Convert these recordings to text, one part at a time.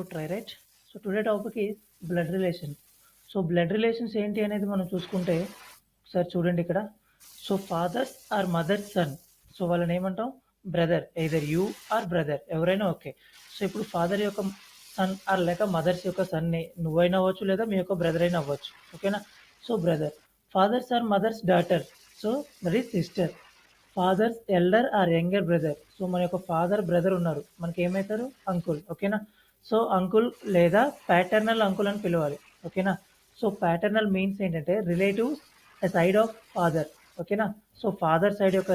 To try right. So today topic is blood relation. So blood relations ఏంటి అనేది మనం చూసుకుంటే ఒకసారి చూడండి ఇక్కడ. So fathers or mothers son. So వాళ్ళని ఏమంటాం? Brother. Either you are brother, ఎవరైనా ఓకే. సో ఇప్పుడు ఫాదర్ యొక్క సన్ ఆర్ లేక మదర్స్ యొక్క సన్ని నువ్వైనా అవ్వచ్చు, లేదా మీ యొక్క బ్రదర్ అయినా అవ్వచ్చు, ఓకేనా. So brother. Fathers or mothers daughter, so that is sister. Fathers elder or younger brother. So మన యొక్క ఫాదర్ బ్రదర్ ఉన్నారు, మనకి ఏమవుతారు? అంకుల్, ఓకేనా. సో అంకుల్ లేదా ప్యాటర్నల్ అంకుల్ అని పిలవాలి, ఓకేనా. సో ప్యాటర్నల్ మీన్స్ ఏంటంటే relatives a side of father, ఓకేనా. సో ఫాదర్ సైడ్ యొక్క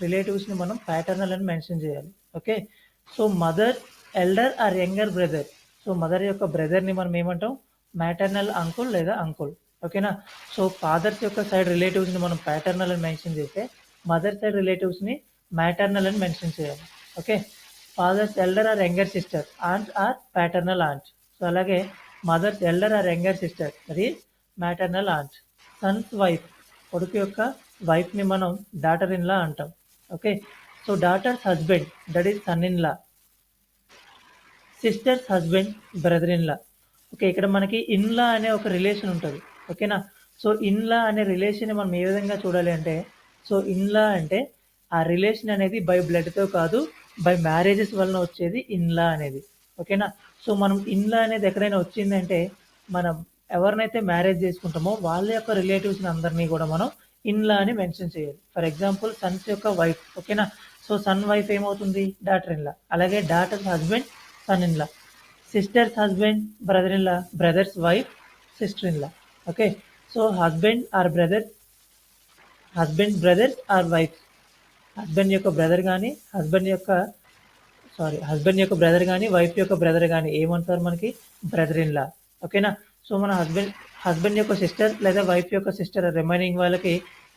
రిలేటివ్స్ని మనం ప్యాటర్నల్ అని మెన్షన్ చేయాలి, okay. So mother elder or younger brother. So mother యొక్క బ్రదర్ని మనం ఏమంటాం? మ్యాటర్నల్ అంకుల్ లేదా అంకుల్, ఓకేనా. సో ఫాదర్స్ యొక్క సైడ్ రిలేటివ్స్ని మనం ప్యాటర్నల్ అని మెన్షన్ చేస్తే మదర్ సైడ్ రిలేటివ్స్ని మ్యాటర్నల్ అని మెన్షన్ చేయాలి, okay. Father's elder or younger sister, aunt or paternal aunt. So అలాగే mother's elder or younger sister, అది మ్యాటర్నల్ ఆంట్. సన్స్ వైఫ్, కొడుకు యొక్క వైఫ్ని మనం డాటర్ ఇన్ లా అంటాం, okay. So daughter's husband, that is son in law. Sister's husband, brother in law, okay. ఇక్కడ మనకి in law అనే ఒక రిలేషన్ ఉంటుంది, ఓకేనా. సో ఇన్ లా అనే రిలేషన్ మనం ఏ విధంగా చూడాలి అంటే, సో ఇన్ లా అంటే ఆ రిలేషన్ అనేది బై బ్లడ్తో కాదు, బై మ్యారేజెస్ వలన వచ్చేది ఇన్ లా అనేది, ఓకేనా. సో మనం ఇన్ లా అనేది ఎక్కడైనా వచ్చిందంటే మనం ఎవరినైతే మ్యారేజ్ చేసుకుంటామో వాళ్ళ యొక్క రిలేటివ్స్ని అందరినీ కూడా మనం ఇన్ లా అని మెన్షన్ చేయాలి. ఫర్ ఎగ్జాంపుల్ సన్స్ యొక్క వైఫ్, ఓకేనా. సో సన్ వైఫ్ ఏమవుతుంది? Daughter in law. అలాగే daughter's husband, son in law. Sister's husband, brother in law. Brother's wife, sister in law, okay. So husband or brother, husband brother's or wife. Husband యొక్క brother కానీ husband యొక్క brother కానీ wife యొక్క brother కానీ ఏమంటారు మనకి? Brother in లా, ఓకేనా. So మన హస్బెండ్ యొక్క సిస్టర్ లేదా వైఫ్ యొక్క సిస్టర్ రిమైనింగ్ వాళ్ళకి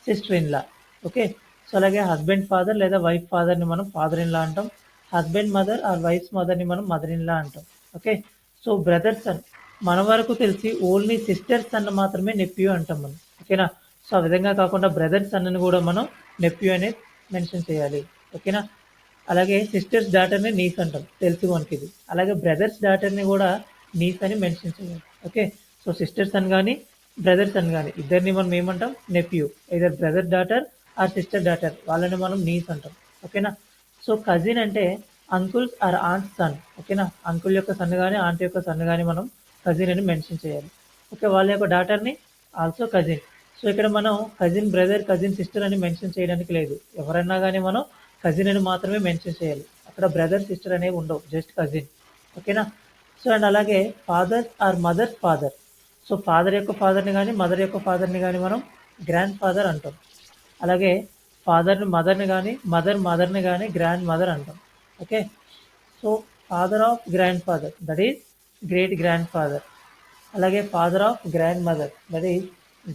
sister in law, okay. So అలాగే హస్బెండ్ ఫాదర్ లేదా వైఫ్ ఫాదర్ని మనం ఫాదర్ ఇన్ లా అంటాం. హస్బెండ్ మదర్ ఆర్ వైఫ్స్ మదర్ని మనం మదర్ ఇన్ లా అంటాం, ఓకే. సో బ్రదర్ సన్, మన వరకు తెలిసి ఓన్లీ సిస్టర్ సన్ మాత్రమే నెప్యూ అంటాం మనం, ఓకేనా. సో ఆ విధంగా కాకుండా బ్రదర్ సన్ని కూడా మనం నెప్యూ అనేది మెన్షన్ చేయాలి, ఓకేనా. అలాగే సిస్టర్స్ డాటర్ని నీస్ అంటాం, తెలుసు మనకి ఇది. అలాగే బ్రదర్స్ డాటర్ని కూడా నీస్ అని మెన్షన్ చేయాలి, ఓకే. సో సిస్టర్ సన్ కానీ బ్రదర్ సన్ కానీ ఇద్దరిని మనం ఏమంటాం? Nephew. Either brother daughter or sister daughter, వాళ్ళని మనం నీస్ అంటాం, ఓకేనా. సో కజిన్ అంటే అంకుల్స్ ఆర్ ఆంట్ సన్, ఓకేనా. అంకుల్ యొక్క సన్ కానీ ఆంట్ యొక్క సన్ కానీ మనం కజిన్ అని మెన్షన్ చేయాలి, ఓకే. వాళ్ళ యొక్క డాటర్ని ఆల్సో కజిన్. సో ఇక్కడ మనం కజిన్ బ్రదర్, కజిన్ సిస్టర్ అని మెన్షన్ చేయడానికి లేదు. ఎవరన్నా కానీ మనం కజిన్ అని మాత్రమే మెన్షన్ చేయాలి. అక్కడ బ్రదర్ సిస్టర్ అనేవి ఉండవు, జస్ట్ కజిన్, ఓకేనా. సో అండ్ అలాగే fathers or mothers father. So father యొక్క ఫాదర్ని కానీ మదర్ యొక్క ఫాదర్ని కానీ మనం గ్రాండ్ ఫాదర్ అంటాం. అలాగే మదర్ని కానీ మదర్ని కానీ గ్రాండ్ మదర్ అంటాం, okay. So father of grandfather, that is great grandfather. అలాగే father of grandmother, that is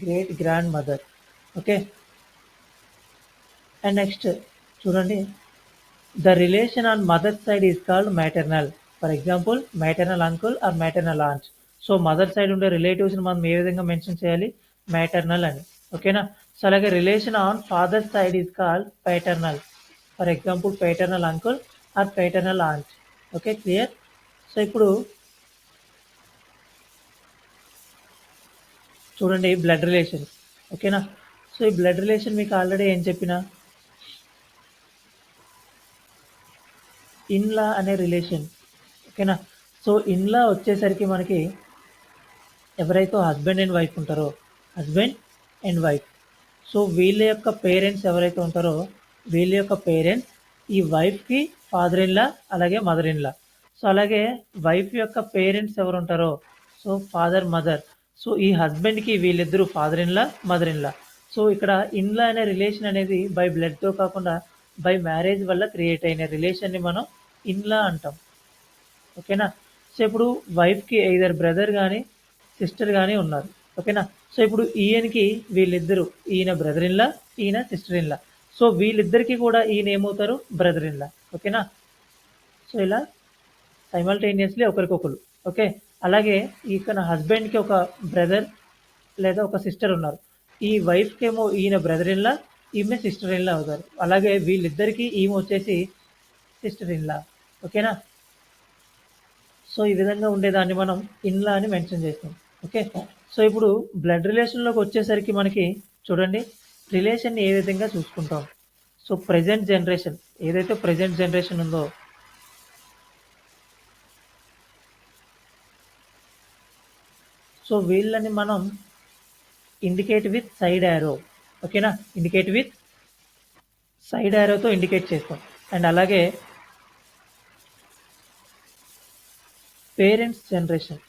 great grandmother, okay. And next చూడండి, the relation on mother side is called maternal. For example maternal uncle or maternal aunt. So mother side ఉండే రిలేటివ్స్ని మనం ఏ విధంగా mention చేయాలి? Maternal అని, ఓకేనా. So అలాగే relation on father side is called paternal. For example paternal uncle or paternal aunt, okay, clear. So ఇప్పుడు చూడండి బ్లడ్ రిలేషన్, ఓకేనా. సో ఈ బ్లడ్ రిలేషన్ మీకు ఆల్రెడీ ఏం చెప్పినా, ఇన్లా అనే రిలేషన్, ఓకేనా. సో ఇన్లా వచ్చేసరికి మనకి ఎవరైతే హస్బెండ్ అండ్ వైఫ్ ఉంటారో, హస్బెండ్ అండ్ వైఫ్, సో వీళ్ళ యొక్క పేరెంట్స్ ఎవరైతే ఉంటారో వీళ్ళ యొక్క పేరెంట్స్ ఈ వైఫ్కి ఫాదర్ ఇన్లా అలాగే మదర్ ఇన్లా. సో అలాగే వైఫ్ యొక్క పేరెంట్స్ ఎవరు ఉంటారో, సో ఫాదర్ మదర్. సో ఈ హస్బెండ్కి వీళ్ళిద్దరూ father in law mother in law. So ఇక్కడ ఇన్లా అనే రిలేషన్ అనేది బై బ్లడ్తో కాకుండా బై మ్యారేజ్ వల్ల క్రియేట్ అయిన రిలేషన్ని మనం ఇన్లా అంటాం, ఓకేనా. సో ఇప్పుడు వైఫ్కి ఎయిదర్ బ్రదర్ కానీ సిస్టర్ కానీ ఉన్నారు, ఓకేనా. సో ఇప్పుడు ఈయనకి వీళ్ళిద్దరు, ఈయన బ్రదర్ ఇన్లా, ఈయన సిస్టర్ ఇన్లా. సో వీళ్ళిద్దరికి కూడా ఈయన ఏమవుతారు? బ్రదర్ ఇన్లా, ఓకేనా. సో ఇలా సైమల్టేనియస్లీ ఒకరికొకరు, ఓకే. అలాగే ఇక్కడ హస్బెండ్కి ఒక బ్రదర్ లేదా ఒక సిస్టర్ ఉన్నారు. ఈ వైఫ్కి ఏమో ఈయన బ్రదర్ ఇన్లా, ఈమె సిస్టర్ ఇన్లా అవుతారు. అలాగే వీళ్ళిద్దరికి ఈమె వచ్చేసి సిస్టర్ ఇన్లా, ఓకేనా. సో ఈ విధంగా ఉండేదాన్ని మనం ఇన్లా అని మెన్షన్ చేస్తాం. ఓకే. సో ఇప్పుడు బ్లడ్ రిలేషన్లోకి వచ్చేసరికి మనకి చూడండి రిలేషన్ ఏ విధంగా చూసుకుంటాం. సో ప్రెజెంట్ జనరేషన్ ఏదైతే ప్రెజెంట్ జనరేషన్ ఉందో సో వీళ్ళని మనం ఇండికేట్ విత్ సైడ్ యారో. ఓకేనా, ఇండికేట్ విత్ సైడ్ యారోతో ఇండికేట్ చేస్తాం. అండ్ అలాగే parents generation.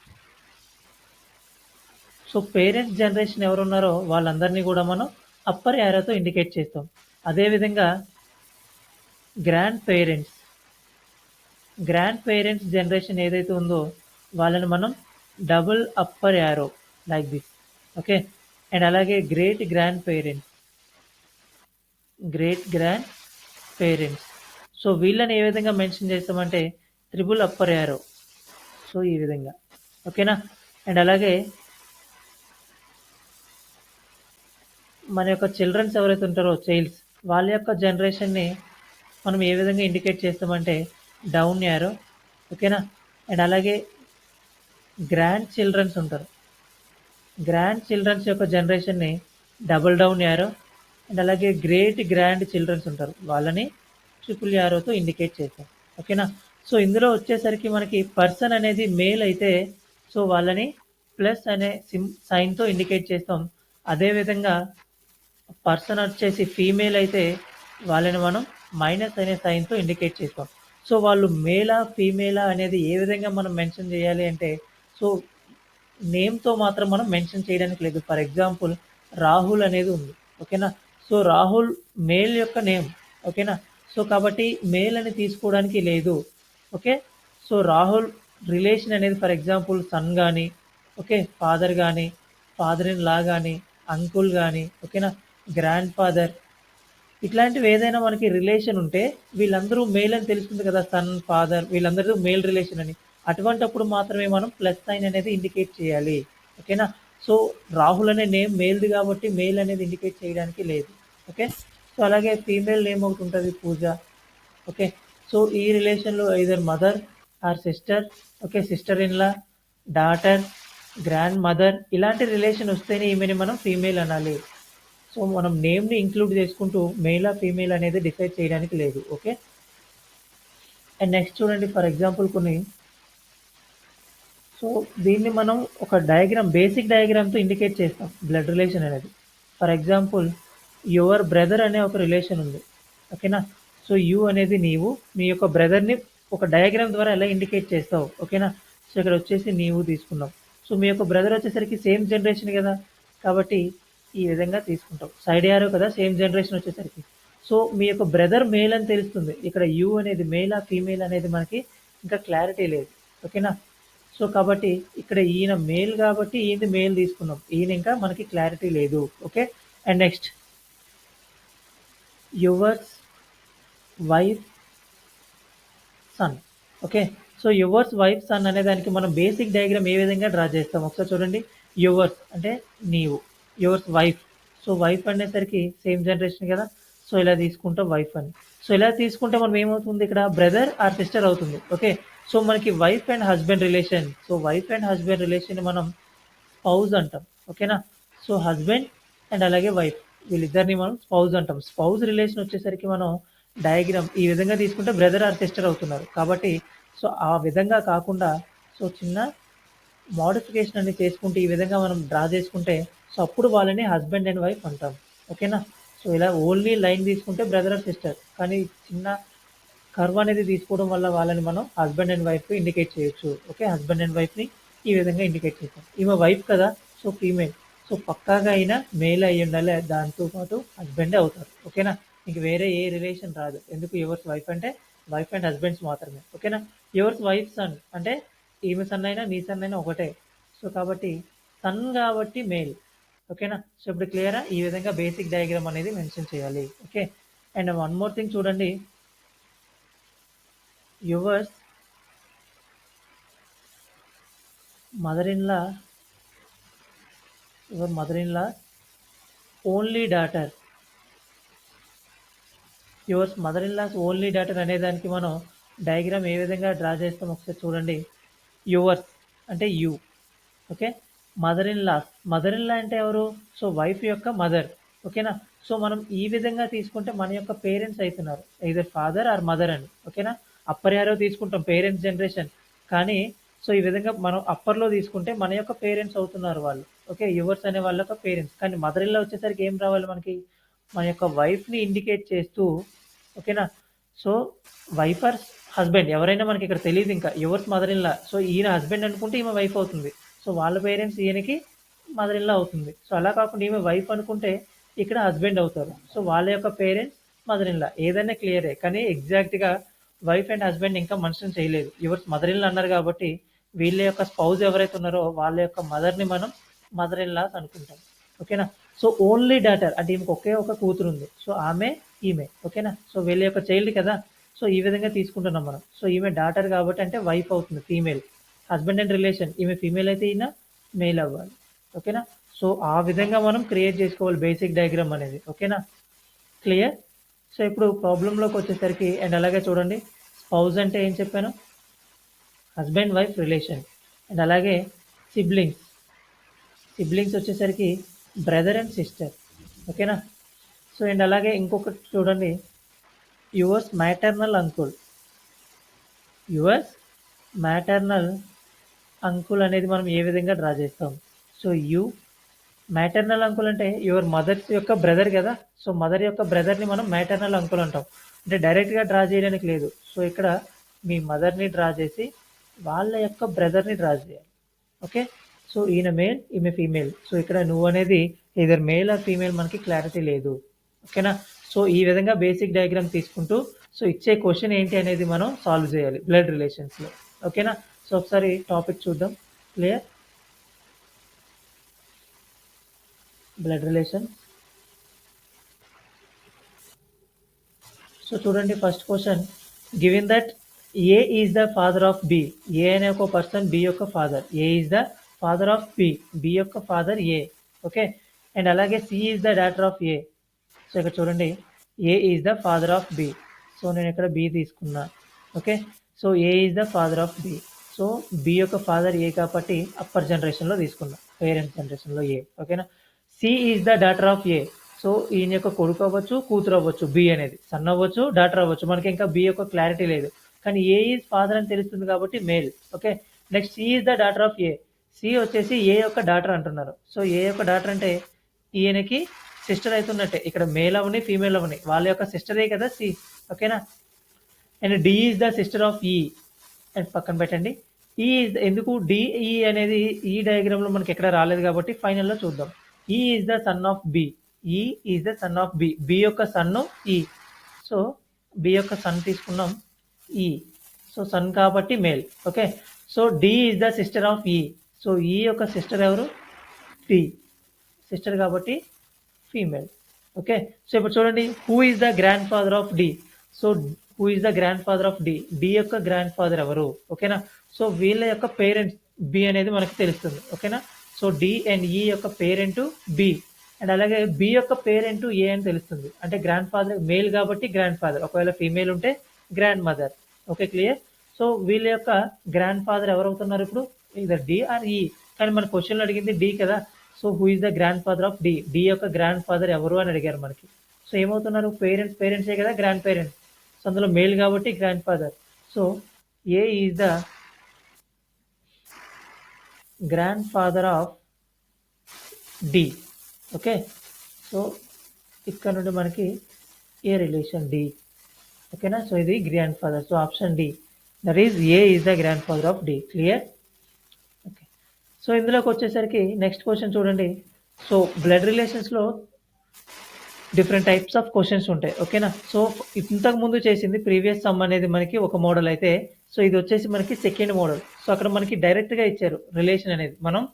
So parents generation ఎవరున్నారో వాళ్ళందరినీ కూడా మనం అప్పర్ యారోతో ఇండికేట్ చేస్తాం. అదేవిధంగా గ్రాండ్ పేరెంట్స్ జనరేషన్ ఏదైతే ఉందో వాళ్ళని మనం double upper arrow like this. Okay. And అలాగే గ్రేట్ గ్రాండ్ పేరెంట్స్. సో వీళ్ళని ఏ విధంగా మెన్షన్ చేస్తామంటే త్రిబుల్ అప్పర్ యారో. సో ఈ విధంగా. ఓకేనా. అండ్ అలాగే మన యొక్క చిల్డ్రన్స్ ఎవరైతే ఉంటారో చైల్డ్స్ వాళ్ళ యొక్క జనరేషన్ని మనం ఏ విధంగా ఇండికేట్ చేస్తామంటే డౌన్ యారో. ఓకేనా. అండ్ అలాగే గ్రాండ్ చిల్డ్రన్స్ ఉంటారు, గ్రాండ్ చిల్డ్రన్స్ యొక్క జనరేషన్ని డబుల్ డౌన్ యారో. అండ్ అలాగే గ్రేట్ గ్రాండ్ చిల్డ్రన్స్ ఉంటారు వాళ్ళని ట్రిపుల్ యారోతో ఇండికేట్ చేస్తాం. ఓకేనా. సో ఇందులో వచ్చేసరికి మనకి పర్సన్ అనేది మేల్ అయితే సో వాళ్ళని ప్లస్ అనే సైన్తో ఇండికేట్ చేస్తాం. అదేవిధంగా పర్సన్ వచ్చేసి ఫీమేల్ అయితే వాళ్ళని మనం మైనస్ అనే సైన్తో ఇండికేట్ చేస్తాం. సో వాళ్ళు మేలా ఫీమేలా అనేది ఏ విధంగా మనం మెన్షన్ చేయాలి అంటే సో నేమ్తో మాత్రం మనం మెన్షన్ చేయడానికి లేదు. ఫర్ ఎగ్జాంపుల్ రాహుల్ అనేది ఉంది. ఓకేనా. సో రాహుల్ మేల్ యొక్క నేమ్. ఓకేనా. సో కాబట్టి మేల్ అని తీసుకోవడానికి లేదు. ఓకే. సో రాహుల్ రిలేషన్ అనేది ఫర్ ఎగ్జాంపుల్ సన్ కానీ, ఓకే, ఫాదర్ కానీ, ఫాదర్ ఇన్ లా కానీ, అంకుల్ కానీ, ఓకేనా, గ్రాండ్ ఫాదర్, ఇట్లాంటివి ఏదైనా మనకి రిలేషన్ ఉంటే వీళ్ళందరూ మేల్ అని తెలుస్తుంది కదా, సన్ ఫాదర్ వీళ్ళందరూ మేల్ రిలేషన్ అని. అటువంటప్పుడు మాత్రమే మనం ప్లస్ సైన్ అనేది ఇండికేట్ చేయాలి. ఓకేనా. సో రాహుల్ అనే నేమ్ మేల్ది కాబట్టి మేల్ అనేది ఇండికేట్ చేయడానికి లేదు. ఓకే. సో అలాగే ఫీమేల్ నేమ్ ఒకటి ఉంటుంది పూజ. ఓకే. సో ఈ రిలేషన్లో either mother are sister, okay, sister in law, daughter, grand mother, ఇలాంటి రిలేషన్ వస్తేనే ఈమెని మనం ఫీమేల్ అనాలి. సో మనం నేమ్ని ఇంక్లూడ్ చేసుకుంటూ మేలా ఫీమేల్ అనేది డిసైడ్ చేయడానికి లేదు. ఓకే. అండ్ నెక్స్ట్ చూడండి ఫర్ ఎగ్జాంపుల్ కొన్ని. సో దీన్ని మనం ఒక డయాగ్రామ్, బేసిక్ డయాగ్రామ్తో ఇండికేట్ చేస్తాం బ్లడ్ రిలేషన్ అనేది. ఫర్ ఎగ్జాంపుల్ యువర్ బ్రదర్ అనే ఒక రిలేషన్ ఉంది. ఓకేనా. సో యూ అనేది నీవు, మీ యొక్క బ్రదర్ని ఒక డయాగ్రామ్ ద్వారా ఎలా ఇండికేట్ చేస్తావు. ఓకేనా. సో ఇక్కడ వచ్చేసి నీవు తీసుకున్నాం. సో మీ యొక్క బ్రదర్ వచ్చేసరికి సేమ్ జనరేషన్ కదా, కాబట్టి ఈ విధంగా తీసుకుంటాం. సైడ్ యారో కదా సేమ్ జనరేషన్ వచ్చేసరికి. సో మీ యొక్క బ్రదర్ మేల్ అని తెలుస్తుంది. ఇక్కడ యూ అనేది మేలా ఫీమేల్ అనేది మనకి ఇంకా క్లారిటీ లేదు. ఓకేనా. సో కాబట్టి ఇక్కడ ఈయన మేల్ కాబట్టి ఈయన మేల్ తీసుకున్నాం, ఈయన ఇంకా మనకి క్లారిటీ లేదు. Okay. And next yours wife son. Okay. So yours wife son అనే దానికి మనం బేసిక్ డయాగ్రామ్ ఏ విధంగా డ్రా చేస్తాం ఒకసారి చూడండి. యువర్స్ అంటే నీవు, యువర్స్ వైఫ్. సో వైఫ్ అనేసరికి సేమ్ జనరేషన్ కదా, సో ఇలా తీసుకుంటాం వైఫ్ అని. సో ఇలా తీసుకుంటే మనం ఏమవుతుంది ఇక్కడ బ్రదర్ ఆర్ సిస్టర్ అవుతుంది. ఓకే. సో మనకి wife and husband relation. So wife and husband relation మనం స్పౌజ్ అంటాం. ఓకేనా. సో హస్బెండ్ అండ్ అలాగే వైఫ్ వీళ్ళిద్దరిని మనం స్పౌజ్ అంటాం. స్పౌజ్ రిలేషన్ వచ్చేసరికి మనం డయాగ్రామ్ ఈ విధంగా తీసుకుంటే బ్రదర్ ఆర్ సిస్టర్ అవుతున్నారు కాబట్టి సో ఆ విధంగా కాకుండా సో చిన్న మోడిఫికేషన్ అనేది చేసుకుంటే ఈ విధంగా మనం డ్రా చేసుకుంటే సో అప్పుడు వాళ్ళని హస్బెండ్ అండ్ వైఫ్ అంటాం. ఓకేనా. సో ఇలా ఓన్లీ లైన్ తీసుకుంటే బ్రదర్ ఆర్ సిస్టర్, కానీ చిన్న కర్వ్ అనేది తీసుకోవడం వల్ల వాళ్ళని మనం హస్బెండ్ అండ్ వైఫ్ ఇండికేట్ చేయొచ్చు. ఓకే. హస్బెండ్ అండ్ వైఫ్ని ఈ విధంగా ఇండికేట్ చేస్తాం. ఈమె వైఫ్ కదా, సో ఫీమేల్. సో పక్కాగా అయినా మేల్ అయ్యి ఉండాలి, దాంతోపాటు హస్బెండే అవుతారు. ఓకేనా. ఇంక వేరే ఏ రిలేషన్ రాదు. ఎందుకు యువర్స్ వైఫ్ అంటే వైఫ్ అండ్ హస్బెండ్స్ మాత్రమే. ఓకేనా. యువర్స్ వైఫ్ సన్ అంటే ఈమె సన్ అయినా నీ సన్ అయినా ఒకటే. సో కాబట్టి సన్ కాబట్టి మేల్. ఓకేనా. సో ఇప్పుడు క్లియరా, ఈ విధంగా బేసిక్ డయాగ్రామ్ అనేది మెన్షన్ చేయాలి. Okay. And one more thing చూడండి, yours mother in law, your mother in law only daughter, yours mother in law's only daughter అనే దానికి మనం డయాగ్రామ్ ఏ విధంగా డ్రా చేస్తాం ఒకసారి చూడండి. యువర్స్ అంటే you. Okay. Mother in law అంటే ఎవరు? సో వైఫ్ యొక్క మదర్. ఓకేనా. సో మనం ఈ విధంగా తీసుకుంటే మన యొక్క పేరెంట్స్ అవుతున్నారు, ఐదర్ ఫాదర్ ఆర్ మదర్ అని. ఓకేనా. అప్పర్ యారో తీసుకుంటాం పేరెంట్స్ జనరేషన్, కానీ సో ఈ విధంగా మనం అప్పర్లో తీసుకుంటే మన యొక్క పేరెంట్స్ అవుతున్నారు వాళ్ళు. ఓకే. యువర్స్ అనే వాళ్ళ యొక్క పేరెంట్స్. కానీ మదర్ ఇన్ లా వచ్చేసరికి ఏం రావాలి మనకి? మన యొక్క వైఫ్ని ఇండికేట్ చేస్తూ. ఓకేనా. సో వైఫ్ ఆర్ హస్బెండ్ ఎవరైనా మనకి ఇక్కడ తెలియదు, ఇంకా yours mother in law. So ఈయన హస్బెండ్ అనుకుంటే ఈమె వైఫ్ అవుతుంది. సో వాళ్ళ పేరెంట్స్ ఈయనకి మదర్ ఇన్ లా అవుతుంది. సో అలా కాకుండా ఈమె వైఫ్ అనుకుంటే ఇక్కడ హస్బెండ్ అవుతారు. సో వాళ్ళ యొక్క పేరెంట్స్ మదర్ ఇన్ లా. ఏదైనా క్లియరే, కానీ ఎగ్జాక్ట్గా వైఫ్ అండ్ హస్బెండ్ ఇంకా మెన్షన్ చేయలేదు. యువర్స్ మదర్ ఇన్ లా అన్నారు కాబట్టి వీళ్ళ యొక్క స్పౌజ్ ఎవరైతే ఉన్నారో వాళ్ళ యొక్క మదర్ని మనం మదర్ ఇన్ లాస్ అనుకుంటాం. ఓకేనా. సో ఓన్లీ డాటర్ అంటే ఈమెకు ఒకే ఒక కూతురు ఉంది. సో ఆమె ఈమె. ఓకేనా. సో వీళ్ళ యొక్క చైల్డ్ కదా. సో ఈ విధంగా తీసుకుంటున్నాం మనం. సో ఈమె డాటర్ కాబట్టి అంటే వైఫ్ అవుతుంది, ఫీమేల్. హస్బెండ్ అండ్ రిలేషన్, ఈమె ఫీమేల్ అయితే ఈయన మేల్ అవ్వాలి. ఓకేనా. సో ఆ విధంగా మనం క్రియేట్ చేసుకోవాలి బేసిక్ డయాగ్రామ్ అనేది. ఓకేనా. క్లియర్. సో ఇప్పుడు ప్రాబ్లంలోకి వచ్చేసరికి అండ్ అలాగే చూడండి, స్పౌజ్ అంటే ఏం చెప్పాను? Husband wife relation. అండ్ అలాగే సిబ్లింగ్స్ వచ్చేసరికి బ్రదర్ అండ్ సిస్టర్. ఓకేనా. సో అండ్ అలాగే ఇంకొకటి చూడండి, యువర్స్ మ్యాటర్నల్ అంకుల్ అనేది మనం ఏ విధంగా డ్రా చేస్తాం? సో యూ మ్యాటర్నల్ అంకుల్ అంటే యువర్ మదర్ యొక్క బ్రదర్ కదా. సో మదర్ యొక్క బ్రదర్ని మనం మ్యాటర్నల్ అంకుల్ అంటాం. అంటే డైరెక్ట్గా డ్రా చేయడానికి లేదు. సో ఇక్కడ మీ మదర్ని డ్రా చేసి వాళ్ళ యొక్క బ్రదర్ని డ్రా చేయాలి. ఓకే. సో ఈయన మేల్, ఈమె ఫీమేల్. సో ఇక్కడ నువ్వు అనేది ఇదర్ మేల్ ఆర్ ఫీమేల్ మనకి క్లారిటీ లేదు. ఓకేనా. సో ఈ విధంగా బేసిక్ డయాగ్రామ్ తీసుకుంటూ సో ఇచ్చే క్వశ్చన్ ఏంటి అనేది మనం సాల్వ్ చేయాలి బ్లడ్ రిలేషన్స్లో. ఓకేనా. సో ఒకసారి టాపిక్ చూద్దాం. క్లియర్. Blood relation. సో చూడండి, first question given that A is the father of B. A అనే ఒక పర్సన్ బి యొక్క father. A is the father of B. B యొక్క ఫాదర్ ఏ. ఓకే. అండ్ అలాగే C is the daughter of A. So ఇక్కడ చూడండి, A is the father of B. So నేను ఇక్కడ B తీసుకున్నా. Okay. So A is the father of B. So B యొక్క father A కాబట్టి upper జనరేషన్లో తీసుకున్నా, పేరెంట్స్ జనరేషన్లో ఏ. ఓకేనా. C is the daughter of A. So ఈయన యొక్క కొడుకు అవ్వచ్చు, కూతురు అవ్వచ్చు, బి అనేది సన్ అవ్వచ్చు, డాటర్ అవ్వచ్చు. మనకి ఇంకా బి యొక్క క్లారిటీ లేదు, కానీ ఏ ఈజ్ ఫాదర్ అని తెలుస్తుంది కాబట్టి male. Okay. Next C is the daughter of A. C వచ్చేసి ఏ యొక్క డాటర్ అంటున్నారు. సో ఏ యొక్క డాటర్ అంటే ఈయనకి సిస్టర్ అవుతున్నట్టే. ఇక్కడ మేల్ అవని ఫీమేల్ అవని వాళ్ళ యొక్క సిస్టరే కదా సి. ఓకేనా. And D is the sister of E. And పక్కన పెట్టండి. ఈ ఎందుకు డిఈ అనేది ఈ డయాగ్రామ్లో మనకి ఎక్కడ రాలేదు కాబట్టి ఫైనల్లో చూద్దాం. E is the son of B. E is the son of B. B యొక్క సన్ను ఈ. సో బి యొక్క సన్ తీసుకున్నాం ఈ. సో సన్ కాబట్టి male. Okay. So D is the sister of E. So E యొక్క sister ఎవరు? D. Sister కాబట్టి female. Okay. So ఇప్పుడు చూడండి, who is the grandfather of D. So who is the grandfather of D. D యొక్క grandfather ఎవరు? ఓకేనా. So వీళ్ళ యొక్క పేరెంట్స్ బి అనేది మనకి తెలుస్తుంది. ఓకేనా. సో డి అండ్ ఈ యొక్క పేరెంట్ బి. అండ్ అలాగే బి యొక్క పేరెంట్ ఏ అని తెలుస్తుంది. అంటే గ్రాండ్ ఫాదర్ మేల్ కాబట్టి గ్రాండ్ ఫాదర్, ఒకవేళ ఫీమేల్ ఉంటే grand mother. Okay. Clear. So వీళ్ళ యొక్క గ్రాండ్ ఫాదర్ ఎవరు అవుతున్నారు ఇప్పుడు? ఇదర్ డి ఆర్ ఈ. కానీ మన క్వశ్చన్లో అడిగింది డి కదా. So who is the grandfather of D. D యొక్క గ్రాండ్ ఫాదర్ ఎవరు అని అడిగారు మనకి. సో ఏమవుతున్నారు? పేరెంట్సే కదా గ్రాండ్ పేరెంట్స్. సో అందులో మేల్ కాబట్టి grandfather. So A is the grandfather of D. Okay. So ఇక్కడ నుండి మనకి ఏ రిలేషన్ డి. ఓకేనా. సో ఇది grandfather. So option D, that is A is the grandfather of D. Clear. Okay. So ఇందులోకి వచ్చేసరికి next question చూడండి. So blood రిలేషన్స్లో different types of questions ఉంటాయి. ఓకేనా. సో ఇంతకు ముందు చేసింది ప్రీవియస్ సమ్ అనేది మనకి ఒక మోడల్ అయితే, సో ఇది వచ్చేసి మనకి సెకండ్ మోడల్. సో అక్కడ మనకి డైరెక్ట్గా ఇచ్చారు రిలేషన్ అనేది. మనం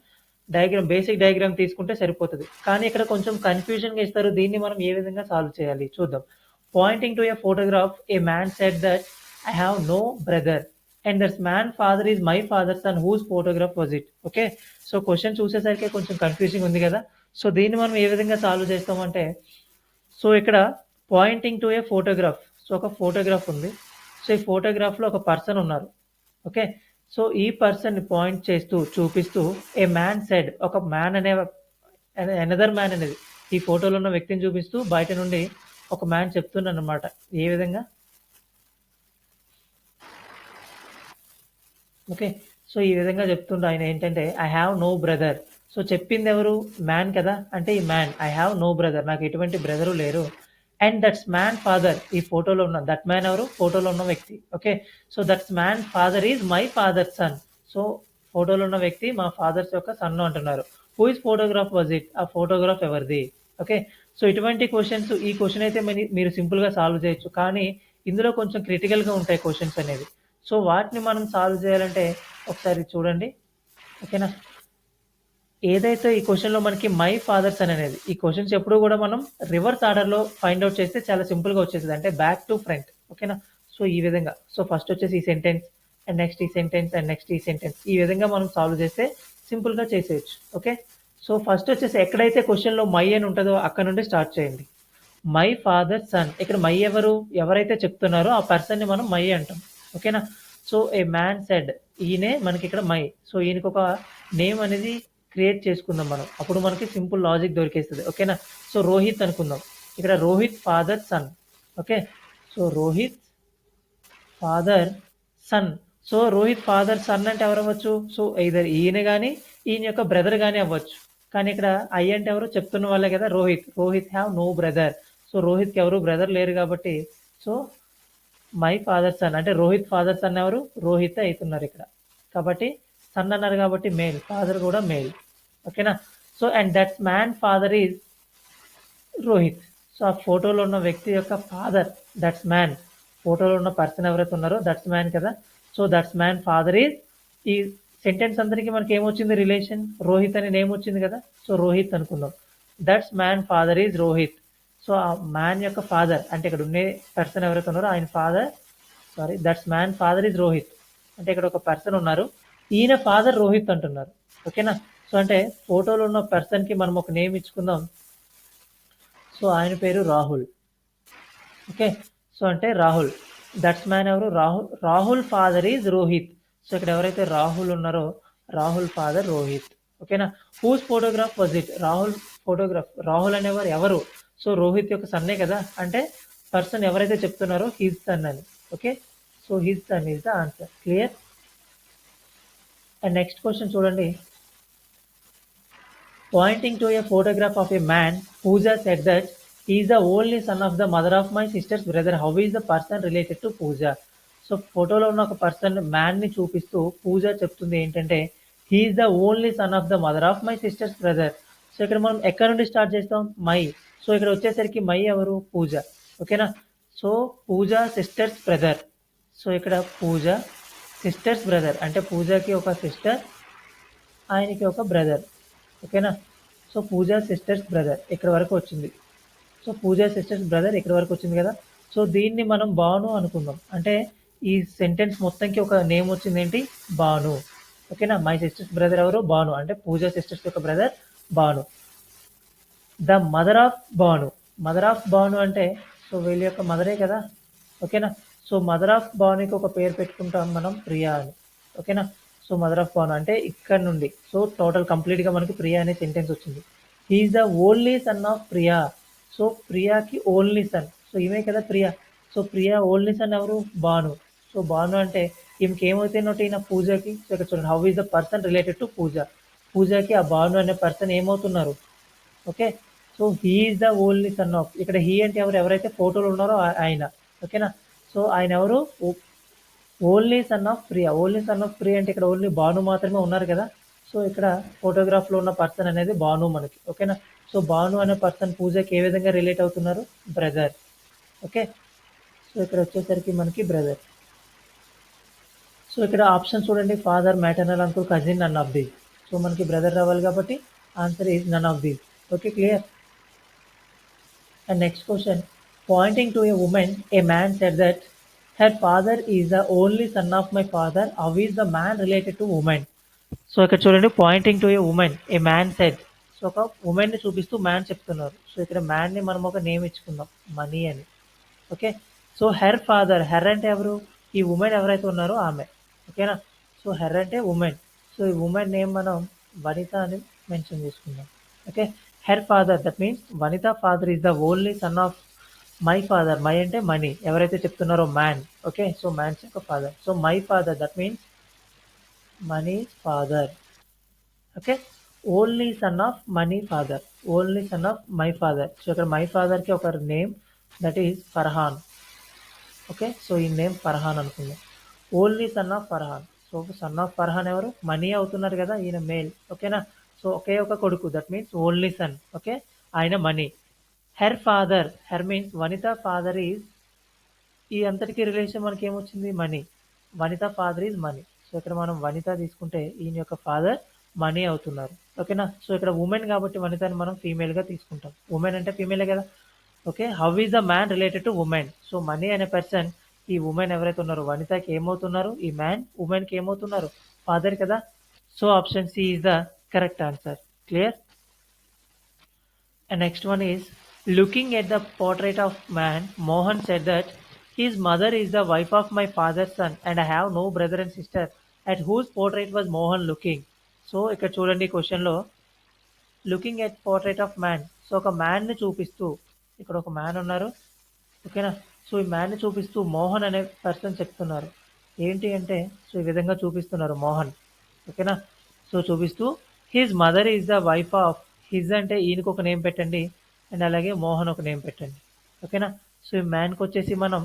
బేసిక్ డయాగ్రామ్ తీసుకుంటే సరిపోతుంది, కానీ ఇక్కడ కొంచెం కన్ఫ్యూజన్గా ఇస్తారు. దీన్ని మనం ఏ విధంగా సాల్వ్ చేయాలి చూద్దాం. Pointing to a photograph, a man said that I have no brother and that's man father is my father son whose photograph was it. Okay. So question చూసేసరికి కొంచెం కన్ఫ్యూజింగ్ ఉంది కదా. సో దీన్ని మనం ఏ విధంగా సాల్వ్ చేస్తామంటే, సో ఇక్కడ pointing to a photograph. So ఒక ఫోటోగ్రాఫ్ ఉంది. సో ఈ ఫోటోగ్రాఫ్లో ఒక పర్సన్ ఉన్నారు. ఓకే. సో ఈ పర్సన్‌ని పాయింట్ చేస్తూ, చూపిస్తూ ఏ మ్యాన్ సెడ్ ఒక మ్యాన్ అనే అనదర్ మ్యాన్ అనేది ఈ ఫోటోలో ఉన్న వ్యక్తిని చూపిస్తూ బయట నుండి ఒక మ్యాన్ చెప్తున్నాడనమాట. ఏ విధంగా? ఓకే. సో, ఈ విధంగా చెప్తుండు ఆయన ఏంటంటే, I have no brother. So, చెప్పిందెవరు? మ్యాన్ కదా! అంటే ఈ man I have no brother. నాకు ఎటువంటి బ్రదరు లేరు. And that's man father. ఈ ఫోటోలో ఉన్న దట్ మ్యాన్ ఎవరు? ఫోటోలో ఉన్న వ్యక్తి. Okay. So, that's man father is my father's son. So, ఫోటోలో ఉన్న వ్యక్తి మా ఫాదర్స్ యొక్క సన్ అంటున్నారు. Who is photograph was it? ఆ ఫోటోగ్రాఫ్ ఎవరిది? ఓకే. సో, ఇటువంటి క్వెషన్స్ ఈ క్వెషన్ అయితే మీరు సింపుల్‌గా సాల్వ్ చేయొచ్చు. కానీ ఇందులో కొంచెం క్రిటికల్‌గా ఉంటాయి క్వెషన్స్ అనేవి. సో, వాటిని మనం సాల్వ్ చేయాలంటే ఒకసారి చూడండి. ఓకేనా? ఏదైతే ఈ క్వెషన్‌లో మనకి మై ఫాదర్ సన్ అనేది ఈ క్వెషన్స్ ఎప్పుడు గూడా మనం రివర్స్ ఆర్డర్‌లో ఫైండ్ ఔట్ చేస్తే చాలా సింపుల్‌గా వచ్చేస్తది. అంటే బ్యాక్ టు ఫ్రంట్. ఓకేనా? సో, ఈ విధంగా. సో, ఫస్ట్ వచ్చేసి ఈ సెంటెన్స్ అండ్ నెక్స్ట్ ఈ సెంటెన్స్ అండ్ నెక్స్ట్ ఈ సెంటెన్స్. ఈ విధంగా మనం సాల్వ్ చేస్తే సింపుల్‌గా చేసేయొచ్చు. ఓకే. సో, ఫస్ట్ వచ్చేసి ఎక్కడైతే క్వెషన్‌లో మై అని ఉంటదో అక్కడ నుండి స్టార్ట్ చేయండి. My father son. ఇక్కడ మై ఎవరు? ఎవరైతే చెప్తున్నారో ఆ పర్సన్‌ని మనం మై అంటాం. ఓకేనా? సో, ఏ మ్యాన్ సెడ్ ఈయనే మనకిక్కడ మై. సో, ఈయనకొక నేమ్ అనేది క్రియేట్ చేసుకుందాం మనం. అప్పుడు మనకి సింపుల్ లాజిక్ దొరికేస్తది. ఓకేనా? సో, రోహిత్ అనుకుందాం. ఇక్కడ Rohit father son. Okay. So, Rohit father son. So, Rohit father son అంటే ఎవరవ్వచ్చు? సో, ఎయిదర్ ఈయన గాని, ఈయన యొక్క బ్రదర్ గాని అవ్వచ్చు. కానీ ఇక్కడ ఐ అంటే ఎవరు? చెప్తున్న వాళ్ళే కదా! Rohit. Rohit have no brother. So, రోహిత్‌కి ఎవరు బ్రదర్ లేరు కాబట్టి సో, మై ఫాదర్ సన్ అంటే రోహిత్ ఫాదర్ సన్ ఎవరు? రోహిత్ అయితున్నారు ఇక్కడ. కాబట్టి సన్ అన్నారు కాబట్టి మేల్. ఫాదర్ కూడా మేల్. ఓకేనా? So, and that's man father is Rohit. So, ఆ ఫోటోలో ఉన్న వ్యక్తి యొక్క ఫాదర్ దట్స్ మ్యాన్. ఫోటోలో ఉన్న పర్సన్ ఎవరైతే ఉన్నారో దట్స్ మ్యాన్ కదా! So, that's man father is ఈ సెంటెన్స్ అందరికి మనకి ఏమొచ్చింది రిలేషన్? రోహిత్ అనే నేమ్ వచ్చింది కదా! సో, రోహిత్ అనుకుందాం. That's man father is Rohit. So, ఆ మ్యాన్ యొక్క ఫాదర్ అంటే ఇక్కడ ఉండే పర్సన్ ఎవరైతే ఉన్నారో ఆయన father that's man father is Rohit. అంటే ఇక్కడ ఒక పర్సన్ ఉన్నారు. ఈయన ఫాదర్ రోహిత్ అంటున్నారు. ఓకేనా? సో, అంటే ఫోటోలో ఉన్న పర్సన్‌కి మనం ఒక నేమ్ ఇచ్చుకుందాం. సో, ఆయన పేరు రాహుల్. ఓకే. సో, అంటే రాహుల్. దట్స్ మ్యాన్ ఎవరు? Rahul. Rahul father is Rohit. So, ఇక్కడ ఎవరైతే రాహుల్ ఉన్నారో రాహుల్ ఫాదర్ రోహిత్. ఓకేనా? Whose photograph was it? Rahul photograph. Rahul అనేవారు ఎవరు? సో, రోహిత్ యొక్క సన్నే కదా! అంటే పర్సన్ ఎవరైతే చెప్తున్నారో హిజ్ సన్ అని. Okay. So, his son is the answer. Clear? And next question చూడండి. Pointing to a photograph of a man, Pooja said that he is the only son of the mother of my sister's brother. How is the person related to Pooja? So ఫోటోలో ఉన్న ఒక person మ్యాన్ని చూపిస్తూ పూజ చెప్తుంది ఏంటంటే he is the only son of the mother of my sisters brother. So ఇక్కడ మనం ఎక్కడ నుండి స్టార్ట్ చేస్తాం? మై. సో ఇక్కడ వచ్చేసరికి మై ఎవరు? పూజ. ఓకేనా? సో పూజ సిస్టర్స్ బ్రదర్. సో ఇక్కడ పూజ సిస్టర్స్ బ్రదర్ అంటే పూజకి ఒక సిస్టర్, ఆయనకి ఒక బ్రదర్. ఓకేనా? సో, పూజా సిస్టర్స్ బ్రదర్ ఇక్కడి వరకు వచ్చింది. సో, పూజా సిస్టర్స్ బ్రదర్ ఇక్కడి వరకు వచ్చింది కదా! సో, దీన్ని మనం భాను అనుకుందాం. అంటే ఈ సెంటెన్స్ మొత్తంకి ఒక నేమ్ వచ్చిందేంటి? భాను. ఓకేనా? మై సిస్టర్స్ బ్రదర్ ఎవరు? భాను. అంటే పూజా సిస్టర్స్ యొక్క brother Bhanu. The mother of Bhanu. Mother of Bhanu అంటే సో, వీళ్ళ యొక్క మదరే కదా! ఓకేనా? సో, మదర్ ఆఫ్ భానుకి ఒక పేరు పెట్టుకుంటాం మనం ప్రియా అని. ఓకేనా? సో, మదర్ ఆఫ్ భాను అంటే ఇక్కడ నుండి సో, టోటల్ కంప్లీట్‌గా మనకి ప్రియా అనే సెంటెన్స్ వచ్చింది. He is the only son of Priya. So, ప్రియాకి ఓన్లీ సన్. సో, ఈమె కదా Priya. So, Priya only son ఎవరు? భాను. సో, భాను అంటే ఈమెకి ఏమవుతున్నట్టు ఈయన పూజకి. సో, ఇక్కడ చూడండి how is the person related to Pooja. పూజకి ఆ భాను అనే పర్సన్ ఏమవుతున్నారు? Okay. So, he is the only son of ఇక్కడ హీ అంటే ఎవరు? ఎవరైతే ఫోటోలో ఉన్నారో ఆయన. ఓకేనా? సో, ఆయన ఎవరు? Only son of Priya. Only son of Priya అంటే ఇక్కడ ఓన్లీ భాను మాత్రమే ఉన్నారు కదా! సో, ఇక్కడ ఫోటోగ్రాఫ్‌లో ఉన్న పర్సన్ అనేది భాను మనకి. ఓకేనా? సో, భాను అనే పర్సన్ పూజకి ఏ విధంగా రిలేట్ అవుతున్నారు? బ్రదర్. ఓకే. సో, ఇక్కడ వచ్చేసరికి మనకి బ్రదర్. సో, ఇక్కడ ఆప్షన్ చూడండి. Father, maternal uncle, cousin none of these. So, మనకి బ్రదర్ రావాలి కాబట్టి answer is none of these. Okay. Clear? And next question. Pointing to a woman, a man said that her father is the only son of my father. How is the man related to woman? So ఇక్కడ చూడండి pointing to A women A man said. So ఒక ఉమెన్ని చూపిస్తూ man చెప్తున్నారు. So ఇక్కడ మ్యాన్ని మనం ఒక name ఇచ్చుకుందాం మనీ అని. Okay. So her father. Her అంటే ఎవరు? ఈ ఉమెన్ ఎవరైతే ఉన్నారో ఆమె. ఓకేనా? సో హెర్ అంటే ఉమెన్. సో ఈ ఉమెన్ నేమ్ మనం వనిత అని మెన్షన్ చేసుకుందాం. Okay. Her father that means Vanitha father is the only son of my father. My అంటే మనీ, ఎవరైతే చెప్తున్నారో మ్యాన్. ఓకే. సో మ్యాన్స్ యొక్క father. So my father that means Mani father. Okay. Only son of money father, only son of my father. So ఇక్కడ my ఫాదర్కి ఒక name that is Farhan. Okay. So ఈ name Farhan అనుకుందాం. Only son of Farhan. So son of Farhan ఎవరు? Money అవుతున్నారు కదా, ఈయన male. ఓకేనా. సో ఒకే ఒక కొడుకు that means only son. Okay. ఆయన Mani. Her father, her means Vanitha father is, ఈ అంతటికి రిలేషన్ మనకి ఏమొచ్చింది? Mani. Vanita father is Mani. So ఇక్కడ మనం వనిత తీసుకుంటే ఈయన యొక్క ఫాదర్ మనీ అవుతున్నారు. ఓకేనా. సో ఇక్కడ ఉమెన్ కాబట్టి వనితని మనం ఫీమేల్గా తీసుకుంటాం. ఉమెన్ అంటే ఫీమేలే కదా. Okay. How is the man related to woman? So Mani అనే పర్సన్ ఈ ఉమెన్ ఎవరైతే ఉన్నారో వనితకి ఏమవుతున్నారు? ఈ మ్యాన్ ఉమెన్కి ఏమవుతున్నారు? ఫాదర్ కదా. So option C is the correct answer. Clear? And next one is, looking at the portrait of man, Mohan said that his mother is the wife of my father's son and I have no brother and sister. At whose portrait was Mohan looking? So ఇక్కడ చూడండి క్వశ్చన్లో looking at portrait of man. So ఒక మ్యాన్ని చూపిస్తూ, ఇక్కడ ఒక man ఉన్నారు. ఓకేనా. సో ఈ మ్యాన్ని చూపిస్తూ మోహన్ అనే పర్సన్ చెప్తున్నారు. ఏంటి అంటే, సో ఈ విధంగా చూపిస్తున్నారు మోహన్. ఓకేనా. సో చూపిస్తూ his mother is the wife of, his అంటే ఈయనకు ఒక నేమ్ పెట్టండి అండ్ అలాగే మోహన్ ఒక నేమ్ పెట్టండి. ఓకేనా. సో ఈ మ్యాన్కి వచ్చేసి మనం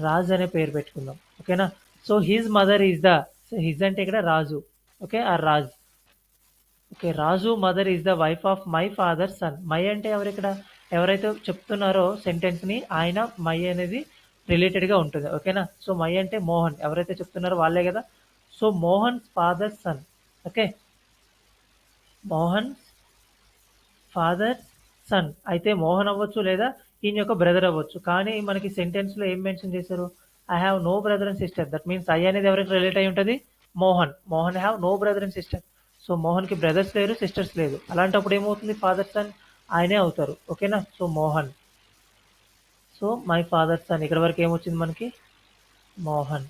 రాజ్ అనే పేరు పెట్టుకుందాం. ఓకేనా. So his mother is the, so his అంటే ఇక్కడ రాజు. ఓకే. ఆ Raj. Okay. Raju mother is the wife of my father sun. My అంటే ఎవరు? ఇక్కడ ఎవరైతే చెప్తున్నారో సెంటెన్స్ని, ఆయన మై అనేది రిలేటెడ్గా ఉంటుంది. ఓకేనా. సో మై అంటే మోహన్, ఎవరైతే చెప్తున్నారో వాళ్ళే కదా. So Mohan father son. Okay. Mohan father son అయితే మోహన్ అవ్వచ్చు లేదా ఈయన యొక్క బ్రదర్ అవ్వచ్చు. కానీ మనకి సెంటెన్స్లో ఏం మెన్షన్ చేశారు? I have no brother and sister. That means I అనేది ఎవరికి రిలేట్ అయి ఉంటుంది? Mohan. Mohan have no brother and sister. So మోహన్కి బ్రదర్స్ లేరు, సిస్టర్స్ లేదు. అలాంటప్పుడు ఏమవుతుంది? ఫాదర్ సన్ ఆయనే అవుతారు. ఓకేనా. So Mohan. So my father son, ఇక్కడ వరకు ఏమొచ్చింది మనకి? మోహన్.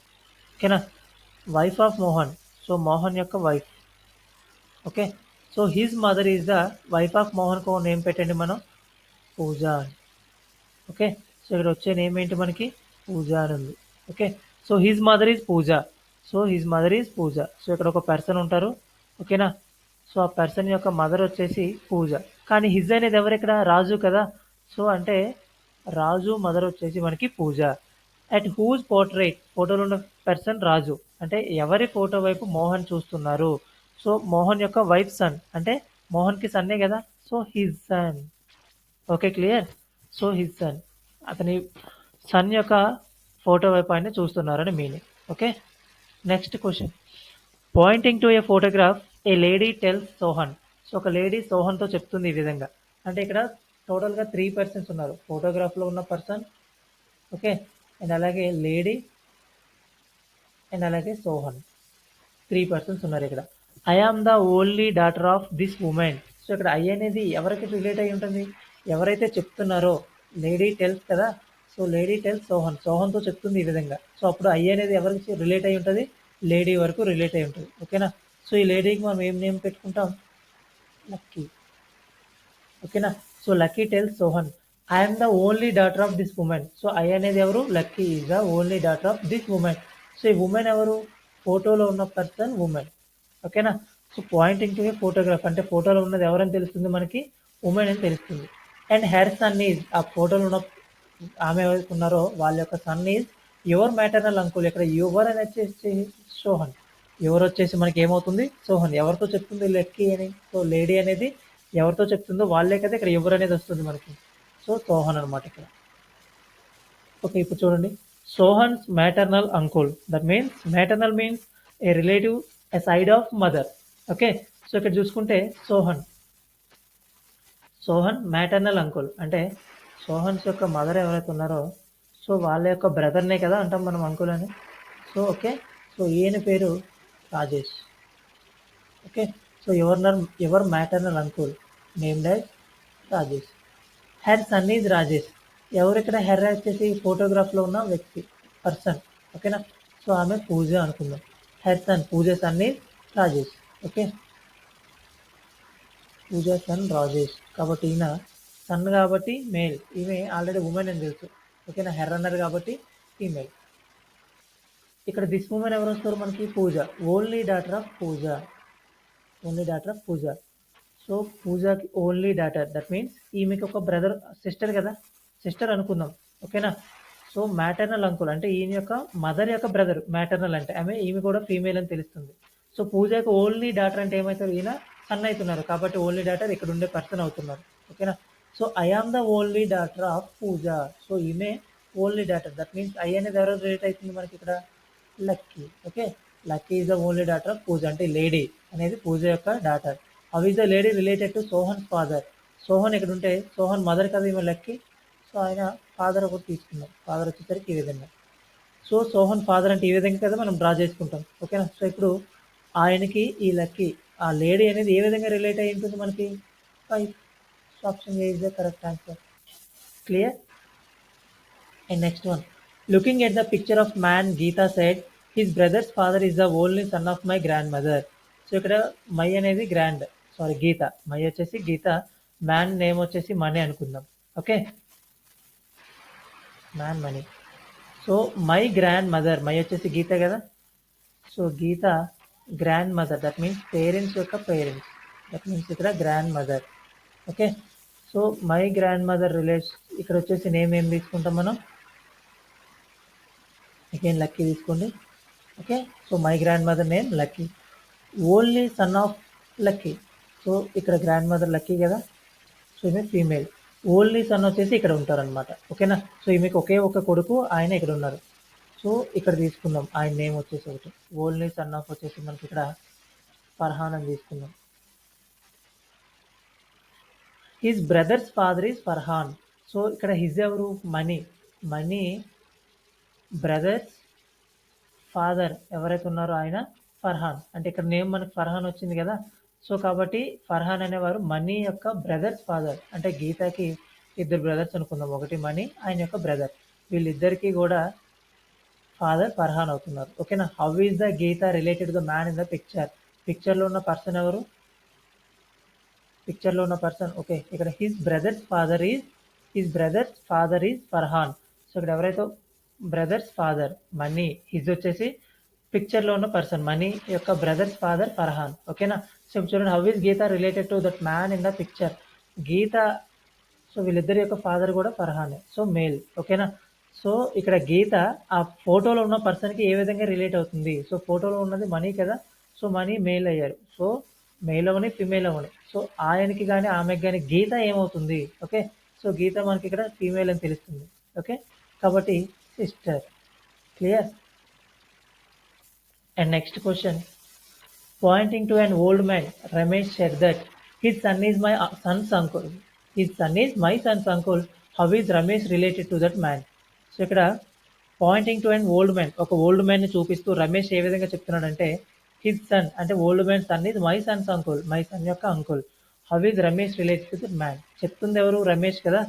ఓకేనా. Wife of Mohan. So Mohan యొక్క wife. Okay. So his mother is the wife of మోహన్కు నేమ్ పెట్టండి మనం, పూజ అని. ఓకే. సో ఇక్కడ వచ్చే నేమ్ ఏంటి మనకి? పూజ అని ఉంది. Okay. So his mother is Pooja. So his mother is Pooja. So ఇక్కడ ఒక పర్సన్ ఉంటారు. ఓకేనా. సో ఆ పర్సన్ యొక్క మదర్ వచ్చేసి పూజ. కానీ హిజ్ అనేది ఎవరు? ఇక్కడ రాజు కదా. సో అంటే రాజు మదర్ వచ్చేసి మనకి పూజ. అట్ హూజ్ పోర్ట్రేట్, ఫోటోలో ఉన్న పర్సన్ రాజు. అంటే ఎవరి ఫోటో వైపు మోహన్ చూస్తున్నారు? సో మోహన్ యొక్క వైఫ్ సన్, అంటే మోహన్కి సన్నే కదా. So his sun. Okay. Clear. So his sun, అతని సన్ యొక్క ఫోటో వైపు ఆయన చూస్తున్నారని meaning. Okay. Next question, pointing to a photograph A lady tells Sohan. So ఒక లేడీ సోహన్తో చెప్తుంది ఈ విధంగా. అంటే ఇక్కడ టోటల్గా 3 పర్సన్స్ ఉన్నారు. ఫోటోగ్రాఫ్లో ఉన్న పర్సన్, ఓకే, అండ్ అలాగే లేడీ అండ్ అలాగే సోహన్. 3 పర్సన్స్ ఉన్నారు ఇక్కడ. I am the only daughter of this woman. So ఇక్కడ ఐ అనేది ఎవరికి రిలేట్ అయి ఉంటుంది? ఎవరైతే చెప్తున్నారో లేడీ టెల్స్ కదా. సో లేడీ టెల్స్ సోహన్, సోహన్తో చెప్తుంది ఈ విధంగా. సో అప్పుడు ఐ అనేది ఎవరికి రిలేట్ అయి ఉంటుంది? లేడీ వరకు రిలేట్ అయి ఉంటుంది. ఓకేనా. సో ఈ లేడీకి మనం ఏం నేమ్ పెట్టుకుంటాం? లక్కీ. ఓకేనా. So lucky tells Sohan I'm the only daughter of this woman. So I అనేది ఎవరు? Lucky is the only daughter of this woman. So ఈ ఉమెన్ ఎవరు? ఫోటోలో ఉన్న పర్సన్ ఉమెన్. ఓకేనా. So Poynting to a photograph అంటే ఫోటోలో ఉన్నది ఎవరని తెలుస్తుంది మనకి? ఉమెన్ అని తెలుస్తుంది. అండ్ హెర్ సన్ ఈజ్, ఆ ఫోటోలో ఉన్న ఆమె ఎవరైతే ఉన్నారో వాళ్ళ యొక్క son is your maternal uncle. ఇక్కడ యువర్ అని వచ్చేసి సోహన్, ఎవరు వచ్చేసి మనకి ఏమవుతుంది? సోహన్. ఎవరితో చెప్తుంది? లక్కీ అని. సో లేడీ అనేది ఎవరితో చెప్తుందో వాళ్ళే కదా ఇక్కడ ఎవరు అనేది వస్తుంది మనకి. సో సోహన్ అనమాట ఇక్కడ. ఓకే. ఇప్పుడు చూడండి, Sohan's maternal uncle. That means maternal means a relative, a side of mother. Okay. So ఇక్కడ చూసుకుంటే సోహన్ మ్యాటర్నల్ అంకుల్ అంటే సోహన్స్ యొక్క మదర్ ఎవరైతే ఉన్నారో సో వాళ్ళ యొక్క బ్రదర్నే కదా అంటాం మనం అంకుల్ అని. So okay. సో ఈయన పేరు Rajesh. Okay. So ever maternal uncle named as Rajesh. Her son is Rajesh. ఎవరు ఇక్కడ? హెర్ వచ్చేసి ఫోటోగ్రాఫ్లో ఉన్న వ్యక్తి, పర్సన్. ఓకేనా. సో ఆమె పూజ అనుకుందాం. Her son, Pooja son is Rajesh. Okay, Pooja son Rajesh కాబట్టి ఈయన సన్ కాబట్టి మేల్, ఈమె ఆల్రెడీ ఉమెన్ అని తెలుసు. ఓకేనా, హెర్ అన్నారు కాబట్టి ఫీమేల్. ఇక్కడ దిస్ ఉమెన్ ఎవరు వస్తారు మనకి? Pooja, only daughter of Pooja, only daughter of Pooja. So పూజకి ఓన్లీ డాటర్, దట్ మీన్స్ ఈమెకి ఒక బ్రదర్ సిస్టర్ కదా, సిస్టర్ అనుకుందాం. ఓకేనా, సో మ్యాటర్నల్ అంకుల్ అంటే ఈయన యొక్క మదర్ యొక్క బ్రదర్, మ్యాటర్నల్ అంటే ఈమె కూడా ఫీమేల్ అని తెలుస్తుంది. సో పూజకి ఓన్లీ డాటర్ అంటే ఏమవుతారు? ఈయన సన్ అవుతున్నారు కాబట్టి ఓన్లీ డాటర్ ఇక్కడ ఉండే పర్సన్ అవుతున్నారు. ఓకేనా, so I am the only daughter of Pooja. So ఈమె only daughter, that means I అనేది ఎవరు రిలేట్ అవుతుంది మనకి ఇక్కడ? Lucky. Okay, Lucky is the only daughter of Pooja అంటే లేడీ అనేది పూజ యొక్క daughter. How is the lady related to Sohan father? Sohan ఇక్కడ ఉంటే సోహన్ మదర్ కదా ఈమె లక్కీ. సో ఆయన ఫాదర్ ఒకటి తీసుకున్నాం, ఫాదర్ వచ్చేసరికి ఈ విధంగా. సో సోహన్ ఫాదర్ అంటే ఈ విధంగా కదా మనం డ్రా చేసుకుంటాం. ఓకేనా, సో ఇప్పుడు ఆయనకి ఈ లక్కీ, ఆ లేడీ అనేది ఏ విధంగా రిలేట్ అయి ఉంటుంది మనకి? Wife. So option A is the correct answer. Clear? And next one, looking at the picture of man, Geeta said his brother's father is the only son of my grandmother. So ఇక్కడ my అనేది Geeta, my వచ్చేసి Geeta, man name వచ్చేసి మనీ అనుకుందాం. Okay, man Mani. So my grandmother, my వచ్చేసి గీత కదా, so Geeta grandmother, that means parents యొక్క parents, that means ఇక్కడ grand mother. Okay, so my grand mother relation, ఇక్కడ వచ్చేసి నేమ్ ఏం తీసుకుంటాం మనం? అగైన్ లక్కీ తీసుకోండి. Okay, so my grand mother name lucky, only son of lucky. So ఇక్కడ grand mother lucky కదా, సో ఈమె ఫీమేల్, ఓన్లీ సన్ వచ్చేసి ఇక్కడ ఉంటారనమాట. ఓకేనా, సో ఈమెకి ఒకే ఒక కొడుకు, ఆయన ఇక్కడ ఉన్నారు. సో ఇక్కడ తీసుకుందాం ఆయన నేమ్ వచ్చేసి ఒకటి, ఓన్లీ సన్ ఆఫ్ వచ్చేసి మనకి ఇక్కడ ఫర్హాన్ అని తీసుకుందాం. His brother's father is Farhan. So ఇక్కడ హిజ్ ఎవరు? మనీ, మనీ బ్రదర్స్ ఫాదర్ ఎవరైతే ఉన్నారో ఆయన ఫర్హాన్, అంటే ఇక్కడ నేమ్ మనకి ఫర్హాన్ వచ్చింది కదా. సో కాబట్టి ఫర్హాన్ అనేవారు మనీ యొక్క బ్రదర్స్ ఫాదర్, అంటే గీతాకి ఇద్దరు బ్రదర్స్ అనుకుందాం, ఒకటి మనీ, ఆయన యొక్క బ్రదర్, వీళ్ళిద్దరికీ కూడా ఫాదర్ ఫర్హాన్ అవుతున్నారు. ఓకేనా, how is the Geeta related the man in the picture? పిక్చర్లో ఉన్న పర్సన్ ఎవరు? పిక్చర్లో ఉన్న పర్సన్, ఓకే, ఇక్కడ his brother's father is Farhan. So ఇక్కడ ఎవరైతే బ్రదర్స్ ఫాదర్ మనీ, హిజ్ వచ్చేసి పిక్చర్లో ఉన్న పర్సన్, మనీ యొక్క బ్రదర్స్ ఫాదర్ ఫర్హాన్. ఓకేనా, సో చూడండి, how is Geeta related to that man in the picture? Geeta, so వీళ్ళిద్దరి యొక్క ఫాదర్ కూడా ఫర్హానే, సో మేల్. ఓకేనా, సో ఇక్కడ గీత ఆ ఫోటోలో ఉన్న పర్సన్కి ఏ విధంగా రిలేట్ అవుతుంది? సో ఫోటోలో ఉన్నది మనీ కదా, సో మనీ మేల్ అయ్యారు, సో మేల్ అవని ఫిమేల్ అవని, సో ఆయనకి కానీ ఆమెకి కానీ గీత ఏమవుతుంది? ఓకే, సో గీత మనకి ఇక్కడ ఫీమేల్ అని తెలుస్తుంది. ఓకే, కాబట్టి sister. Clear? And next question, pointing to an old man, Ramesh said that his son is my son's uncle, how is Ramesh related to that man? So ఇక్కడ pointing to an old man, ఒక old మ్యాన్ని చూపిస్తూ రమేష్ ఏ విధంగా చెప్తున్నాడంటే, his son అంటే old man son is my son's uncle, my son యొక్క uncle, how is Ramesh related to that man? చెప్తుంది ఎవరు? రమేష్ కదా,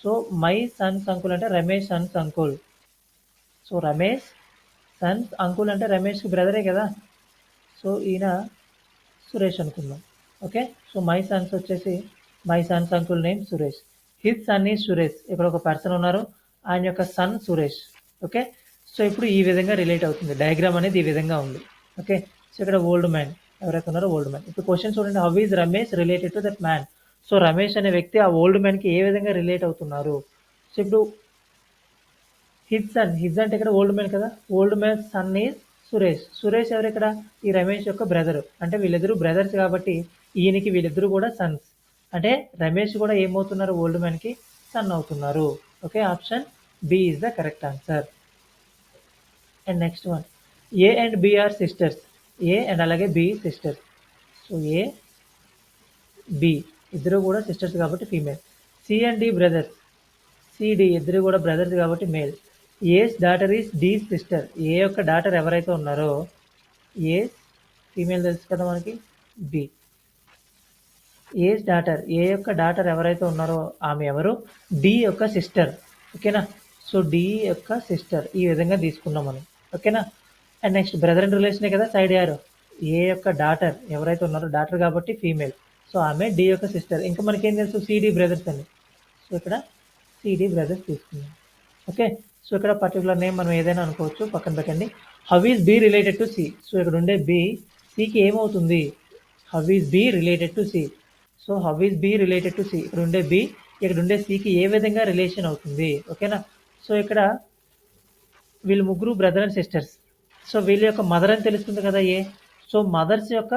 సో మై సన్స్ అంకుల్ అంటే Ramesh Sons uncle, so Ramesh Sons uncle అంటే రమేష్కి బ్రదరే కదా, సో ఈయన సురేష్ అనుకుందాం. ఓకే, సో మై సన్స్ వచ్చేసి my son's uncle name Suresh, his son is Suresh, ఇక్కడ ఒక పర్సన్ ఉన్నారు, ఆయన యొక్క సన్ సురేష్. ఓకే, సో ఇప్పుడు ఈ విధంగా రిలేట్ అవుతుంది, డయాగ్రామ్ అనేది ఈ విధంగా ఉంది. ఓకే, సో ఇక్కడ ఓల్డ్ మ్యాన్ ఎవరైతే ఉన్నారో ఓల్డ్ మ్యాన్. ఇప్పుడు క్వశ్చన్ చూడండి, how is Ramesh related to that man? So Ramesh అనే వ్యక్తి ఆ ఓల్డ్ మ్యాన్కి ఏ విధంగా రిలేట్ అవుతున్నారు? సో ఇప్పుడు హిజ్ అంటే ఇక్కడ ఓల్డ్ మ్యాన్ కదా, old man son is Suresh, Suresh ఎవరు ఇక్కడ? ఈ రమేష్ యొక్క బ్రదర్, అంటే వీళ్ళిద్దరు బ్రదర్స్ కాబట్టి ఈయనకి వీళ్ళిద్దరు కూడా సన్స్, అంటే రమేష్ కూడా ఏమవుతున్నారు? ఓల్డ్ మ్యాన్కి సన్ అవుతున్నారు. Okay, option B is the correct answer. And next one, A and B are sisters, A and అలాగే B sisters. So A B ఇద్దరు కూడా సిస్టర్స్ కాబట్టి female. C and D brothers, CD ఇద్దరు కూడా brothers కాబట్టి male. A's daughter is D sister, A యొక్క daughter ఎవరైతే ఉన్నారో, ఏ ఫీమేల్ తెలుసు కదా మనకి, బి. ఏస్ డాటర్, ఏ యొక్క డాటర్ ఎవరైతే ఉన్నారో ఆమె ఎవరు? డి యొక్క సిస్టర్. ఓకేనా, సో డి యొక్క సిస్టర్ ఈ విధంగా తీసుకున్నాం మనం. ఓకేనా, అండ్ నెక్స్ట్ బ్రదర్ అండ్ రిలేషనే కదా సైడ్ యారో. ఏ యొక్క డాటర్ ఎవరైతే ఉన్నారో డాటర్ కాబట్టి ఫీమేల్, సో ఆమె డి యొక్క సిస్టర్. ఇంకా మనకేం తెలుసు సిడి బ్రదర్స్ అని, సో ఇక్కడ సిడి బ్రదర్స్ తీసుకున్నాం. ఓకే, సో ఇక్కడ పర్టికులర్ నేమ్ మనం ఏదైనా అనుకోవచ్చు, పక్కన పెట్టండి. How is B related to C, so ఇక్కడ ఉండే బి సికి ఏమవుతుంది, how is B related to C. So how is B related to C, ఇక్కడ ఉండే బి ఇక్కడ ఉండే సికి ఏ విధంగా రిలేషన్ అవుతుంది. ఓకేనా, సో ఇక్కడ వీళ్ళు ముగ్గురు బ్రదర్ అండ్ సిస్టర్స్. సో వీళ్ళ యొక్క మదర్ అని తెలుస్తుంది కదా ఏ, సో మదర్స్ యొక్క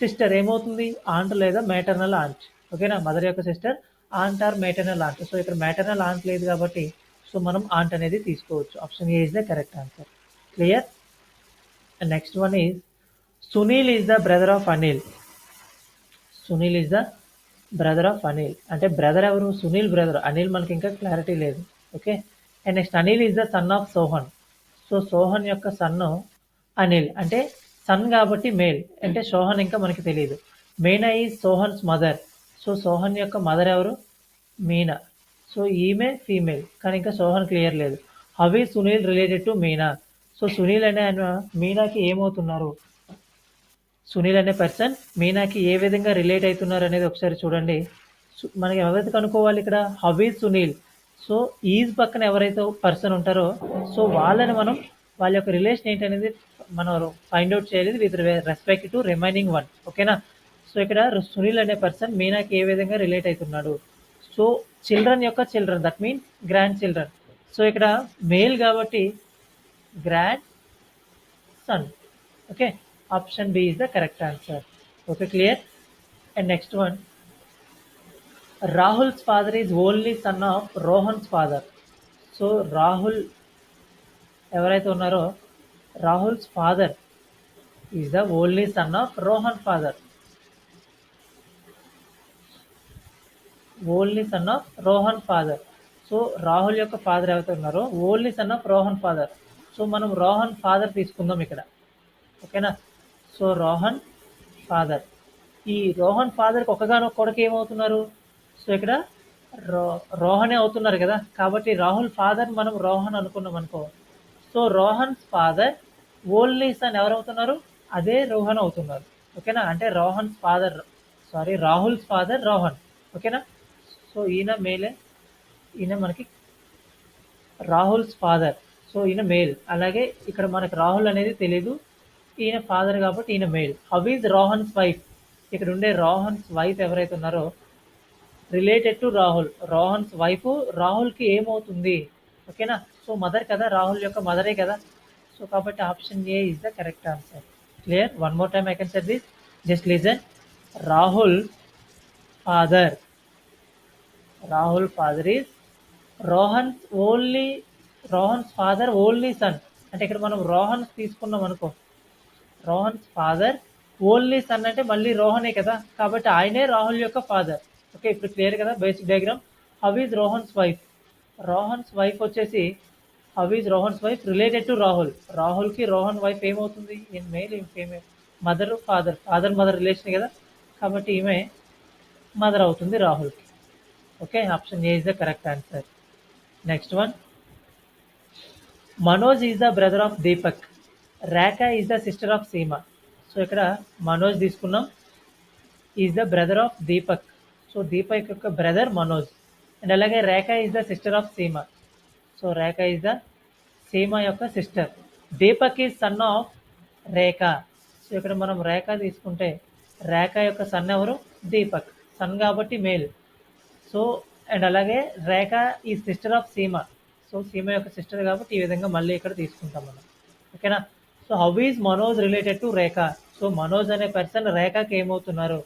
సిస్టర్ ఏమవుతుంది, ఆంట్ లేదా మ్యాటర్నల్ ఆంట్. ఓకేనా, మదర్ యొక్క sister aunt or maternal aunt. So ఇక్కడ మ్యాటర్నల్ ఆంట్ లేదు కాబట్టి సో మనం ఆంట్ అనేది తీసుకోవచ్చు. Option A is the correct answer. Clear. Next one is Sunil is the brother of Anil. Sunil is the brother of Anil అంటే brother ఎవరు, సునీల్ బ్రదర్, అనిల్ మనకి ఇంకా క్లారిటీ లేదు. Okay, and next Anil is the son of Sohan. So Sohan యొక్క సన్ను అనిల్ అంటే సన్ కాబట్టి మేల్, అంటే సోహన్ ఇంకా మనకి తెలియదు. Meena is Sohan's mother. So Sohan యొక్క మదర్ ఎవరు, మీనా. సో ఈమె ఫీమేల్ కానీ ఇంకా సోహన్ క్లియర్ లేదు. How is Sunil related to Meena. So Sunil అనే ఆయన మీనాకి ఏమవుతున్నారు, సునీల్ అనే పర్సన్ మీనాకి ఏ విధంగా రిలేట్ అవుతున్నారు అనేది ఒకసారి చూడండి. మనకి ఎవరైతే కనుక్కోవాలి ఇక్కడ, how is Sunil. So is పక్కన ఎవరైతే పర్సన్ ఉంటారో సో వాళ్ళని మనం వాళ్ళ యొక్క రిలేషన్ ఏంటనేది మనం ఫైండ్ అవుట్ చేయాలి with respect to remaining one. ఓకేనా, సో ఇక్కడ సునీల్ అనే పర్సన్ మీనాకి ఏ విధంగా రిలేట్ అవుతున్నాడు. సో చిల్డ్రన్ యొక్క children, that means grandchildren. So ఇక్కడ మేల్ కాబట్టి grand son. Okay, option B is the correct answer. Okay, clear. And next one, Rahul's father is only son of Rohan's father. So Rahul ఎవరైతే ఉన్నారో Rahul's father is the only son of Rohan father. Only son of Rohan father. So Rahul యొక్క father ఎవరైతే ఉన్నారో only son of Rohan father. So మనం Rohan father తీసుకుందాం ఇక్కడ. ఓకేనా, so Rohan father, ఈ రోహన్ ఫాదర్కి ఒకగానొక కొడుకు ఏమవుతున్నారు, సో ఇక్కడ రోహనే అవుతున్నారు కదా, కాబట్టి రాహుల్ ఫాదర్ మనం రోహన్ అనుకున్నాం అనుకో. So Rohan father only son ఎవరవుతున్నారు, అదే రోహన్ అవుతున్నారు. ఓకేనా, అంటే రోహన్స్ ఫాదర్ రాహుల్స్ ఫాదర్ రోహన్. ఓకేనా, సో ఈయన మేలే, ఈయన మనకి రాహుల్స్ ఫాదర్, సో ఈయన మేల్. అలాగే ఇక్కడ మనకు రాహుల్ అనేది తెలీదు, ఈయన ఫాదర్ కాబట్టి ఈయన male. How is Rohan's wife, ఇక్కడ ఉండే రోహన్స్ వైఫ్ ఎవరైతే ఉన్నారో related to Rahul. Rohan's wife రాహుల్కి ఏమవుతుంది. ఓకేనా, సో మదర్ కదా, రాహుల్ యొక్క మదరే కదా, సో కాబట్టి option A is the correct answer. Clear. One more time I can set this, just listen. Rahul father, Rahul father is Rohan's only, Rohan's father only sun. అంటే ఇక్కడ మనం రోహన్స్ తీసుకున్నాం అనుకో, రోహన్స్ ఫాదర్ ఓన్లీ సన్ అంటే మళ్ళీ రోహనే కదా, కాబట్టి ఆయనే రాహుల్ యొక్క ఫాదర్. ఓకే, ఇప్పుడు క్లియర్ కదా basic diagram. How is Rohan's wife, Rohan's wife వచ్చేసి how is Rohan's wife related to Rahul. రాహుల్కి రోహన్ వైఫ్ ఏమవుతుంది, in male in female, mother father, father mother relation కదా, కాబట్టి ఈమె మదర్ అవుతుంది రాహుల్కి. Okay, option A is the correct answer. Next one, Manoj is the brother of Deepak, Rekha is the sister of Seema. So ఇక్కడ మనోజ్ తీసుకున్నాం, is the brother of Deepak. So Deepak యొక్క brother Manoj. And అలాగే Rekha is the sister of Seema. So Rekha is the Seema యొక్క sister. Deepak is son of Rekha. So ఇక్కడ మనం రేఖ తీసుకుంటే రేఖ యొక్క son ఎవరు, దీపక్, సన్ కాబట్టి మేల్. సో అండ్ అలాగే రేఖ ఈ సిస్టర్ ఆఫ్ సీమ. సో సీమ యొక్క సిస్టర్ కాబట్టి ఈ విధంగా మళ్ళీ ఇక్కడ తీసుకుంటాం మనం. ఓకేనా, so how is Manoj related to Rekha. So Manoj అనే పర్సన్ రేఖకి ఏమవుతున్నారు,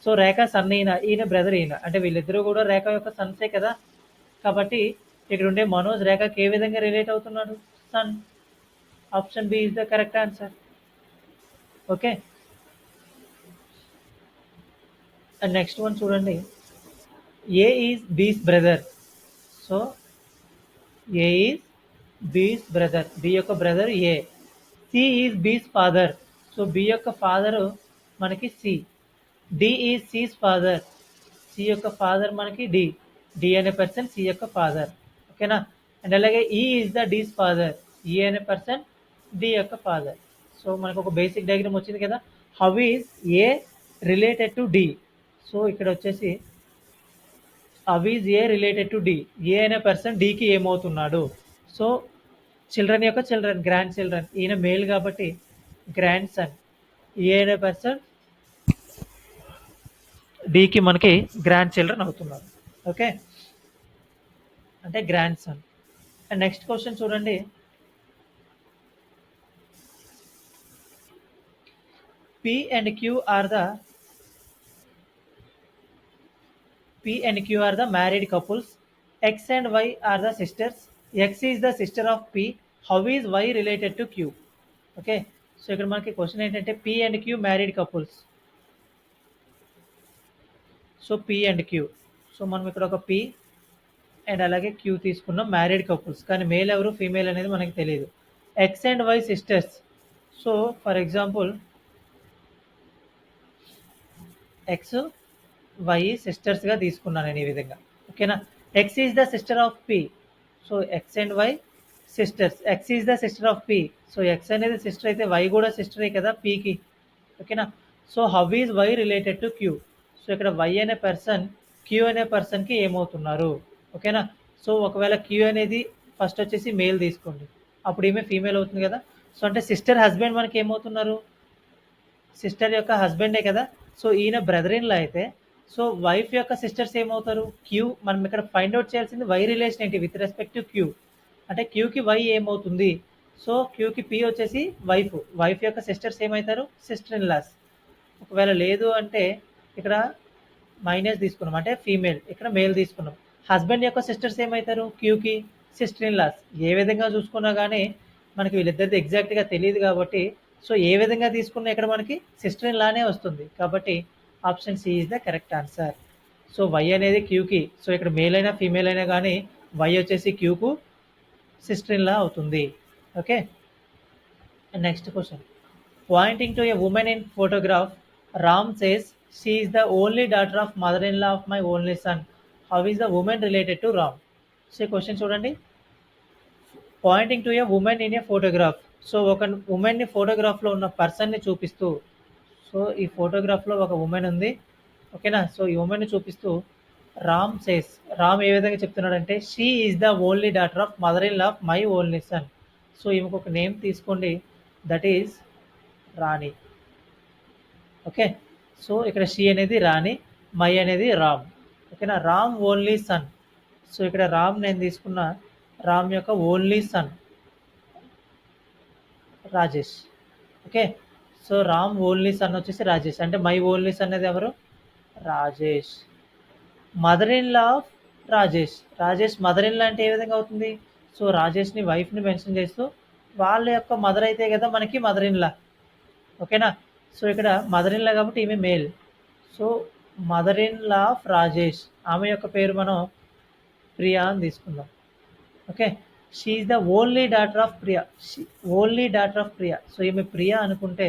సో రేఖ సన్ ఈయన, ఈయన బ్రదర్ ఈయన, అంటే వీళ్ళిద్దరూ కూడా రేఖ యొక్క సన్సే కదా, కాబట్టి ఇక్కడ ఉండే మనోజ్ రేఖకి ఏ విధంగా రిలేట్ అవుతున్నాడు, son. Option B is the correct answer. Okay, and next one చూడండి, A is B's brother. So A is B's brother, B యొక్క brother A. C is B's father. So B యొక్క ఫాదరు మనకి C. D is C's father, C యొక్క father మనకి D. D అనే person C యొక్క father. ఓకేనా, and అలాగే E is the D's father, E అనే పర్సన్ డి యొక్క ఫాదర్. సో మనకు ఒక బేసిక్ డయాగ్రామ్ వచ్చింది కదా. How is A related to D. So ఇక్కడ వచ్చేసి how is A related to D. A అనే పర్సన్ డికి ఏమవుతున్నాడు. సో చిల్డ్రన్ యొక్క చిల్డ్రన్, గ్రాండ్ చిల్డ్రన్. ఈయన మేల్ కాబట్టి గ్రాండ్ సన్. ఏ అనే పర్సన్ డికి మనకి గ్రాండ్ చిల్డ్రన్ అవుతున్నారు. ఓకే, అంటే grand son. And next question చూడండి. P and Q are the married couples. X and Y are the sisters. X is the sister of P. How is Y related to Q? Okay, so ఇక్కడ మనకి question ఏంటంటే P and Q married couples. So P and Q. So మనం ఇక్కడ ఒక P and అలాగే Q తీసుకున్నాం, married couples. కానీ male ఎవరు ఫీమేల్ అనేది మనకి తెలియదు. X and Y sisters. So for example X Y సిస్టర్స్గా తీసుకున్నాను నేను ఈ విధంగా. ఓకేనా. X is the sister of P. So X and Y sisters. X is the sister of P. So X అనేది సిస్టర్ అయితే వై కూడా సిస్టరే కదా పీకి. ఓకేనా. So how is Y related to Q. So ఇక్కడ వై అనే పర్సన్ క్యూ అనే పర్సన్కి ఏమవుతున్నారు. ఓకేనా. సో ఒకవేళ క్యూ అనేది ఫస్ట్ వచ్చేసి మేల్ తీసుకోండి, అప్పుడు ఏమే ఫీమేల్ అవుతుంది కదా. సో అంటే సిస్టర్ హస్బెండ్ మనకి ఏమవుతున్నారు, సిస్టర్ యొక్క హస్బెండే కదా. సో ఈయన బ్రదర్ ఇన్ లా అయితే సో వైఫ్ యొక్క సిస్టర్స్ ఏమవుతారు, క్యూ. మనం ఇక్కడ ఫైండ్ అవుట్ చేయాల్సింది వై రిలేషన్ ఏంటి విత్ రెస్పెక్ట్ టు క్యూ. అంటే క్యూకి వై ఏమవుతుంది. సో క్యూకి పి వచ్చేసి వైఫ్. వైఫ్ యొక్క సిస్టర్స్ ఏమవుతారు, సిస్టర్ ఇన్ లాస్. ఒకవేళ లేదు అంటే ఇక్కడ మైనస్ తీసుకున్నాం, అంటే ఫీమేల్. ఇక్కడ మేల్ తీసుకున్నాం. హస్బెండ్ యొక్క సిస్టర్స్ ఏమవుతారు, క్యూకి సిస్టర్ ఇన్ లాస్. ఏ విధంగా చూసుకున్నా కానీ మనకి వీళ్ళిద్దరిది ఎగ్జాక్ట్గా తెలియదు కాబట్టి సో ఏ విధంగా తీసుకున్నా ఇక్కడ మనకి సిస్టర్ ఇన్ లానే వస్తుంది. కాబట్టి option C is the correct answer. So Y అనేది క్యూకి, సో ఇక్కడ మేల్ అయినా ఫీమేల్ అయినా కానీ వై వచ్చేసి క్యూకు సిస్టర్ ఇన్ లా అవుతుంది. Okay, next question. Pointing to a woman in photograph, Ram says she is the only daughter of mother in law of my only son. How is the woman related to Ram. So question చూడండి. Pointing to a woman in a photograph. So ఒక ఉమెన్ని ఫోటోగ్రాఫ్లో ఉన్న పర్సన్ని చూపిస్తూ, so ఈ ఫోటోగ్రాఫ్లో ఒక women ఉంది. ఓకేనా. So ఈ ఉమెన్ని చూపిస్తూ రామ్ సేస్, రామ్ ఏ విధంగా చెప్తున్నాడంటే she is the only daughter of mother in law of my only son. So ఈమెకు ఒక నేమ్ తీసుకోండి, that is Rani. Okay, so ఇక్కడ షీ అనేది రాణి, మై అనేది రామ్. ఓకేనా. Ram only son. సో ఇక్కడ రామ్ నేను తీసుకున్న, రామ్ యొక్క only sun Rajesh. Okay, so Ram only sun వచ్చేసి రాజేష్. అంటే మై ఓన్లీ సన్ అనేది ఎవరు, Rajesh. Mother in law of Rajesh. Rajesh mother in law అంటే ఏ విధంగా అవుతుంది. సో రాజేష్ని వైఫ్ని మెన్షన్ చేస్తూ వాళ్ళ యొక్క మదర్ అయితే కదా మనకి మదర్ ఇన్ లా. ఓకేనా. సో ఇక్కడ మదర్ ఇన్ లా కాబట్టి ఈమె male. So mother in law of Rajesh, ఆమె యొక్క పేరు మనం ప్రియా అని తీసుకుందాం. Okay, she is the only daughter of Priya. Only daughter of Priya. So ఈమె ప్రియా అనుకుంటే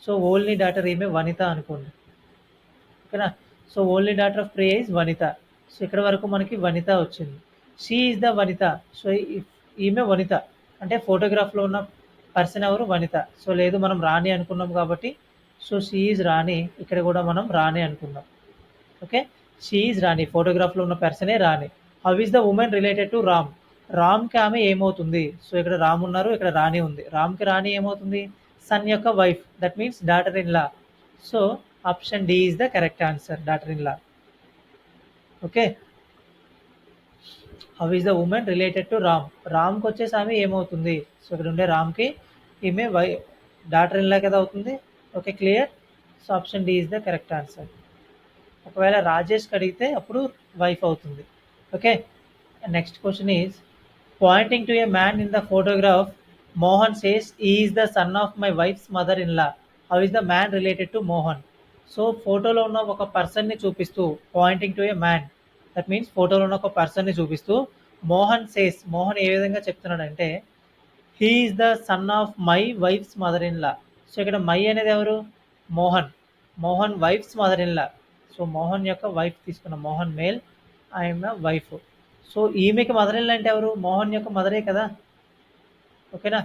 సో ఓన్లీ డాటర్ ఈమె వనిత అనుకోండి. ఓకేనా. So only daughter of Priya is Vanitha. So ఇక్కడ వరకు మనకి వనిత వచ్చింది. She is the Vanitha. So ఈమె వనిత అంటే ఫోటోగ్రాఫ్లో ఉన్న పర్సన్ ఎవరు, వనిత. సో లేదు మనం రాణి అనుకున్నాం కాబట్టి సో షీ ఈజ్ రాణి. ఇక్కడ కూడా మనం రాణి అనుకుందాం. ఓకే, షీ ఈజ్ రాణి, ఫోటోగ్రాఫ్లో ఉన్న పర్సనే Rani. How is the woman related to Ram. రామ్కి ఆమె ఏమవుతుంది. సో ఇక్కడ రామ్ ఉన్నారు, ఇక్కడ రాణి ఉంది. రామ్కి రాణి ఏమవుతుంది, సన్ యొక్క wife, that means daughter in law. So option D is the correct answer, daughter in law. Okay, how is the woman related to Ram. రామ్కి వచ్చేసి ఆమె ఏమవుతుంది. సో ఇక్కడ ఉండే రామ్కి ఈమె డాటర్ ఇన్ లా కదా అవుతుంది. Okay, clear. So option D is the correct answer. ఒకవేళ రాజేష్కి అడిగితే అప్పుడు వైఫ్ అవుతుంది. Okay, next question is pointing to a man in the photograph, Mohan says is the son of my wife's mother in law. How is the man related to Mohan. So ఫోటోలో ఉన్న ఒక పర్సన్ని చూపిస్తూ, pointing to a man, that means ఫోటోలో ఉన్న ఒక పర్సన్ని చూపిస్తూ మోహన్ సేస్, మోహన్ ఏ విధంగా చెప్తున్నాడంటే he is the son of my wife's mother in law. So ఇక్కడ మై అనేది ఎవరు, Mohan. Mohan wife's mother in law. So Mohan యొక్క వైఫ్ తీసుకున్న, మోహన్ మేల్, ఆయన వైఫ్. సో ఈమెకి మదర్ ఇన్ లా అంటే ఎవరు, మోహన్ యొక్క మదరే కదా. ఓకేనా.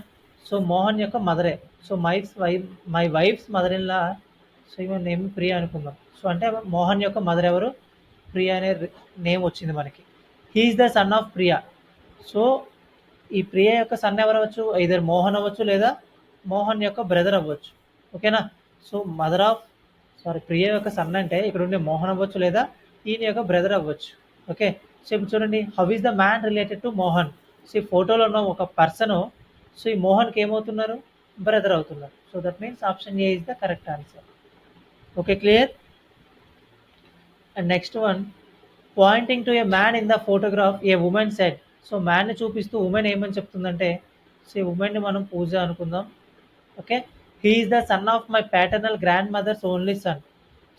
సో మోహన్ యొక్క మదరే. So my wife's mother in law. So ఈమె నేమ్ ప్రియ అనుకుందాం. సో అంటే మోహన్ యొక్క మదర్ ఎవరు? ప్రియ అనే నేమ్ వచ్చింది మనకి. He is the son of Priya. So ఈ ప్రియ యొక్క సన్ ఎవరు అవ్వచ్చు? ఐదర్ మోహన్ అవ్వచ్చు లేదా మోహన్ యొక్క బ్రదర్ అవ్వచ్చు. ఓకేనా? సో ప్రియ యొక్క సన్ అంటే ఇక్కడ ఉండే మోహన్ అవ్వచ్చు లేదా ఈయన యొక్క బ్రదర్ అవ్వచ్చు. ఓకే. సో ఇప్పుడు చూడండి, how is the man related to Mohan. So ఈ ఫోటోలో ఉన్న ఒక పర్సన్, సో ఈ మోహన్కి ఏమవుతున్నారు? బ్రదర్ అవుతున్నారు. So that means option A is the correct answer. Okay, clear? And next one, pointing to a man in the photograph a woman said. So మ్యాన్ని చూపిస్తూ ఉమెన్ ఏమని చెప్తుందంటే, సో ఈ ఉమెన్ని మనం పూజ అనుకుందాం. Okay. He is the son of my paternal grand mother's only son.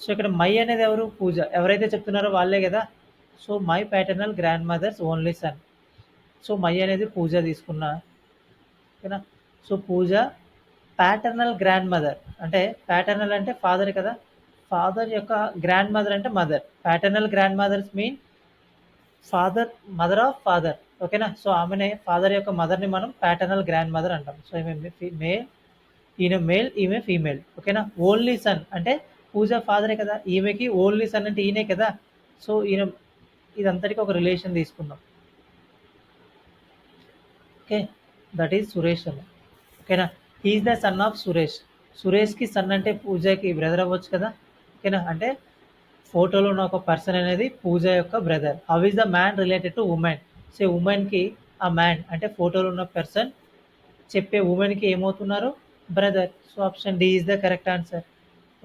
So ఇక్కడ my అనేది ఎవరు? పూజ. ఎవరైతే చెప్తున్నారో వాళ్ళే కదా. So my paternal grand mother's only son. So my అనేది పూజ తీసుకున్నా. ఓకేనా? So Pooja paternal grand mother అంటే ప్యాటర్నల్ అంటే ఫాదర్ కదా. ఫాదర్ యొక్క గ్రాండ్ మదర్ అంటే mother. Paternal grand mother's mean father, mother of father. ఓకేనా? సో ఆమెనే ఫాదర్ యొక్క మదర్ని మనం ప్యాటర్నల్ గ్రాండ్ మదర్ అంటాం. సో ఈమె మేల్, ఈయన మేల్, ఈమె ఫీమేల్. ఓకేనా? ఓన్లీ సన్ అంటే పూజ ఫాదరే కదా, ఈమెకి ఓన్లీ సన్ అంటే ఈయనే కదా. సో ఈయన ఇదంతటికి ఒక రిలేషన్ తీసుకుందాం. ఓకే, దట్ ఈజ్ సురేష్ అని. ఓకేనా? He is the son of Suresh. సురేష్కి సన్ అంటే పూజకి బ్రదర్ అవ్వచ్చు కదా. ఓకేనా? అంటే ఫోటోలో ఉన్న ఒక పర్సన్ అనేది పూజ యొక్క brother. How is the man related to woman. So ఉమెన్కి ఆ మ్యాన్ అంటే ఫోటోలో ఉన్న పర్సన్ చెప్పే ఉమెన్కి ఏమవుతున్నారు? Brother. So option D is the correct answer.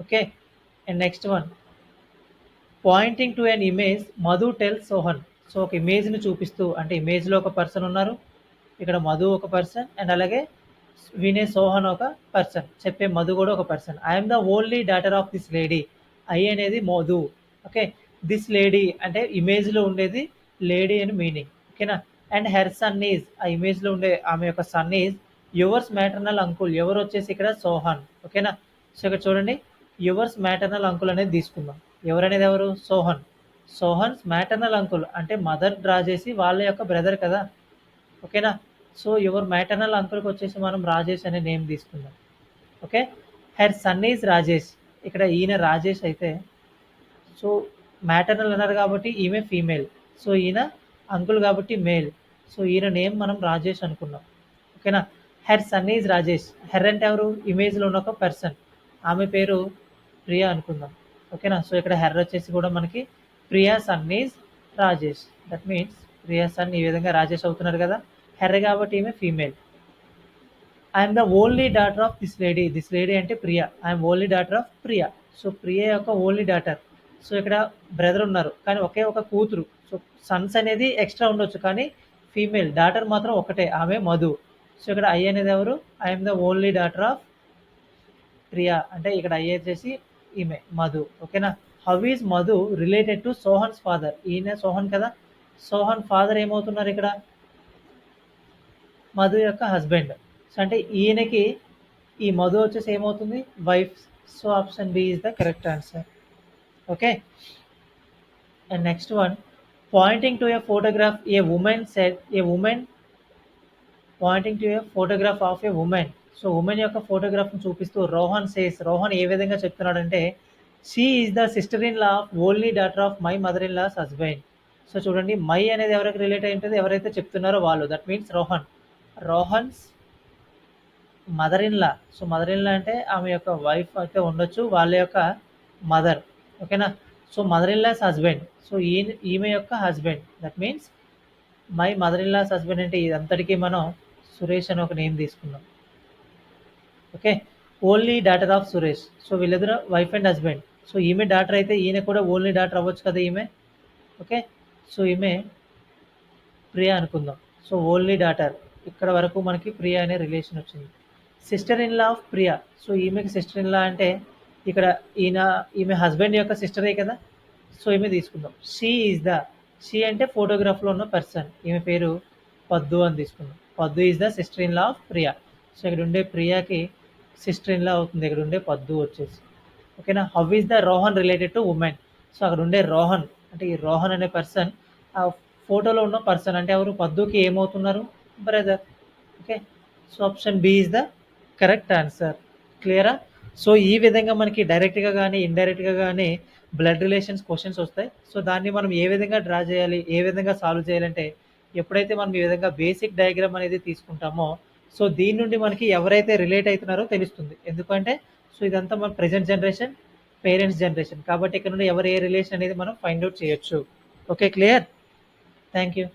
Okay. And next one, pointing to an image Madhu tell Sohan. So ఒక ఇమేజ్ని చూపిస్తూ, అంటే ఇమేజ్లో ఒక పర్సన్ ఉన్నారు, ఇక్కడ మధు ఒక పర్సన్, అండ్ అలాగే వినే సోహన్ ఒక పర్సన్, చెప్పే మధు కూడా ఒక person. I'm the only daughter of this lady. I అనేది మధు. ఓకే. దిస్ లేడీ అంటే ఇమేజ్లో ఉండేది లేడీ అని మీనింగ్. ఓకేనా? అండ్ హెర్ సన్ ఈజ్, ఆ ఇమేజ్లో ఉండే ఆమె యొక్క son is yours maternal uncle. ఎవరు వచ్చేసి ఇక్కడ సోహన్. ఓకేనా? సో ఇక్కడ చూడండి, యువర్స్ మ్యాటర్నల్ అంకుల్ అనేది తీసుకుందాం. ఎవరనేది ఎవరు? సోహన్. సోహన్స్ మ్యాటర్నల్ అంకుల్ అంటే మదర్ డ్రా చేసి వాళ్ళ యొక్క బ్రదర్ కదా. ఓకేనా? సో యువర్ మ్యాటర్నల్ అంకుల్కి వచ్చేసి మనం రాజేష్ అనే నేమ్ తీసుకుందాం. Okay. Her son is Rajesh. ఇక్కడ ఈయన రాజేష్ అయితే, సో మ్యాటర్నల్ అన్నారు కాబట్టి ఈమె ఫీమేల్. సో ఈయన అంకుల్ కాబట్టి మేల్. సో ఈయన నేమ్ మనం రాజేష్ అనుకున్నాం. ఓకేనా? Her son is Rajesh. Her అంటే ఎవరు? ఇమేజ్లో ఉన్న ఒక పర్సన్. ఆమె పేరు ప్రియా అనుకుందాం. ఓకేనా? సో ఇక్కడ హెర్ వచ్చేసి కూడా మనకి Priya son is Rajesh. That means Priya son ఈ విధంగా రాజేష్ అవుతున్నారు కదా. హెర్ కాబట్టి ఈమె female. I'm the only daughter of this lady. This lady అంటే Priya. I'm only daughter of Priya. So Priya యొక్క ఓన్లీ డాటర్. సో ఇక్కడ బ్రదర్ ఉన్నారు కానీ ఒకే ఒక కూతురు. సో సన్స్ అనేది ఎక్స్ట్రా ఉండొచ్చు కానీ ఫీమేల్. డాటర్ మాత్రం ఒకటే, ఆమె మధు. సో ఇక్కడ ఐ అనేది ఎవరు? I'm the only daughter of Priya అంటే ఇక్కడ ఐ వచ్చేసి ఈమె మధు. ఓకేనా? How is Madhu related to Sohan's father. ఈయన సోహన్ కదా. సోహన్ ఫాదర్ ఏమవుతున్నారు ఇక్కడ? మధు యొక్క హస్బెండ్. సో అంటే ఈయనకి ఈ మధు వచ్చేసి ఏమవుతుంది? Wife. So option B is the correct answer. Okay. And next one, pointing to a photograph a woman said. A woman pointing to a photograph of a woman. So woman యొక్క ఫోటోగ్రాఫ్ని చూపిస్తూ Rohan says. Rohan ఏ విధంగా చెప్తున్నాడంటే, she is the sister in law of only daughter of my mother in law's husband. So చూడండి, my అనేది ఎవరికి relate అయి ఉంటుంది? ఎవరైతే చెప్తున్నారో వాళ్ళు. That means Rohan. Rohan's mother in law. So mother in law అంటే ఆమె యొక్క వైఫ్ అయితే ఉండొచ్చు, వాళ్ళ యొక్క మదర్. ఓకేనా? So mother in law's husband. So ఈమె యొక్క husband. That means my mother in law's husband అంటే ఇదంతటికీ మనం సురేష్ అని ఒక నేమ్ తీసుకుందాం. Okay. Only daughter of Suresh. So వీళ్ళిద్దరు వైఫ్ అండ్ హస్బెండ్. సో ఈమె డాటర్ అయితే ఈయన కూడా ఓన్లీ డాటర్ అవ్వచ్చు కదా ఈమె. ఓకే. సో ఈమె ప్రియా అనుకుందాం. So only daughter. ఇక్కడ వరకు మనకి ప్రియా అనే రిలేషన్ వచ్చింది. Sister in law of Priya. So ఈమెకి సిస్టర్ ఇన్ లా అంటే ఇక్కడ ఈమె హస్బెండ్ యొక్క సిస్టరే కదా. సో ఈమె తీసుకుందాం. She is the. షీ అంటే ఫోటోగ్రాఫ్లో ఉన్న పర్సన్. ఈమె పేరు పద్దు అని తీసుకుందాం. పద్దు is the sister in law of Priya. So ఇక్కడ ఉండే ప్రియాకి సిస్టర్ ఇన్ లా అవుతుంది ఇక్కడ ఉండే పద్దు వచ్చేసి. ఓకేనా? How is the Rohan related to woman. So అక్కడ ఉండే రోహన్ అంటే ఈ రోహన్ అనే పర్సన్ ఆ ఫోటోలో ఉన్న పర్సన్ అంటే ఎవరు? పద్దుకి ఏమవుతున్నారు? Brother. Okay. So option B is the correct answer. క్లియరా? సో ఈ విధంగా మనకి డైరెక్ట్‌గా గానీ, ఇండైరెక్ట్‌గా గానీ బ్లడ్ రిలేషన్స్ క్వెషన్స్ వస్తాయి. సో దాన్ని మనం ఏ విధంగా డ్రా చేయాలి? ఏ విధంగా సాల్వ్ చేయాలంటే, ఎప్పుడైతే మనం ఈ విధంగా బేసిక్ డయాగ్రామ్ అనేది తీసుకుంటామో, సో దీని నుండి మనకి ఎవరైతే రిలేట్ అయితున్నారో తెలుస్తుంది. ఎందుకంటే, సో ఇదంతా మన ప్రెజెంట్ జనరేషన్, పేరెంట్స్ జనరేషన్. కాబట్టి ఇక్కడ నుండి ఎవరు ఏ రిలేషన్ అనేది మనం ఫైండ్ ఔట్ చేయొచ్చు. ఓకే. క్లియర్? Thank you.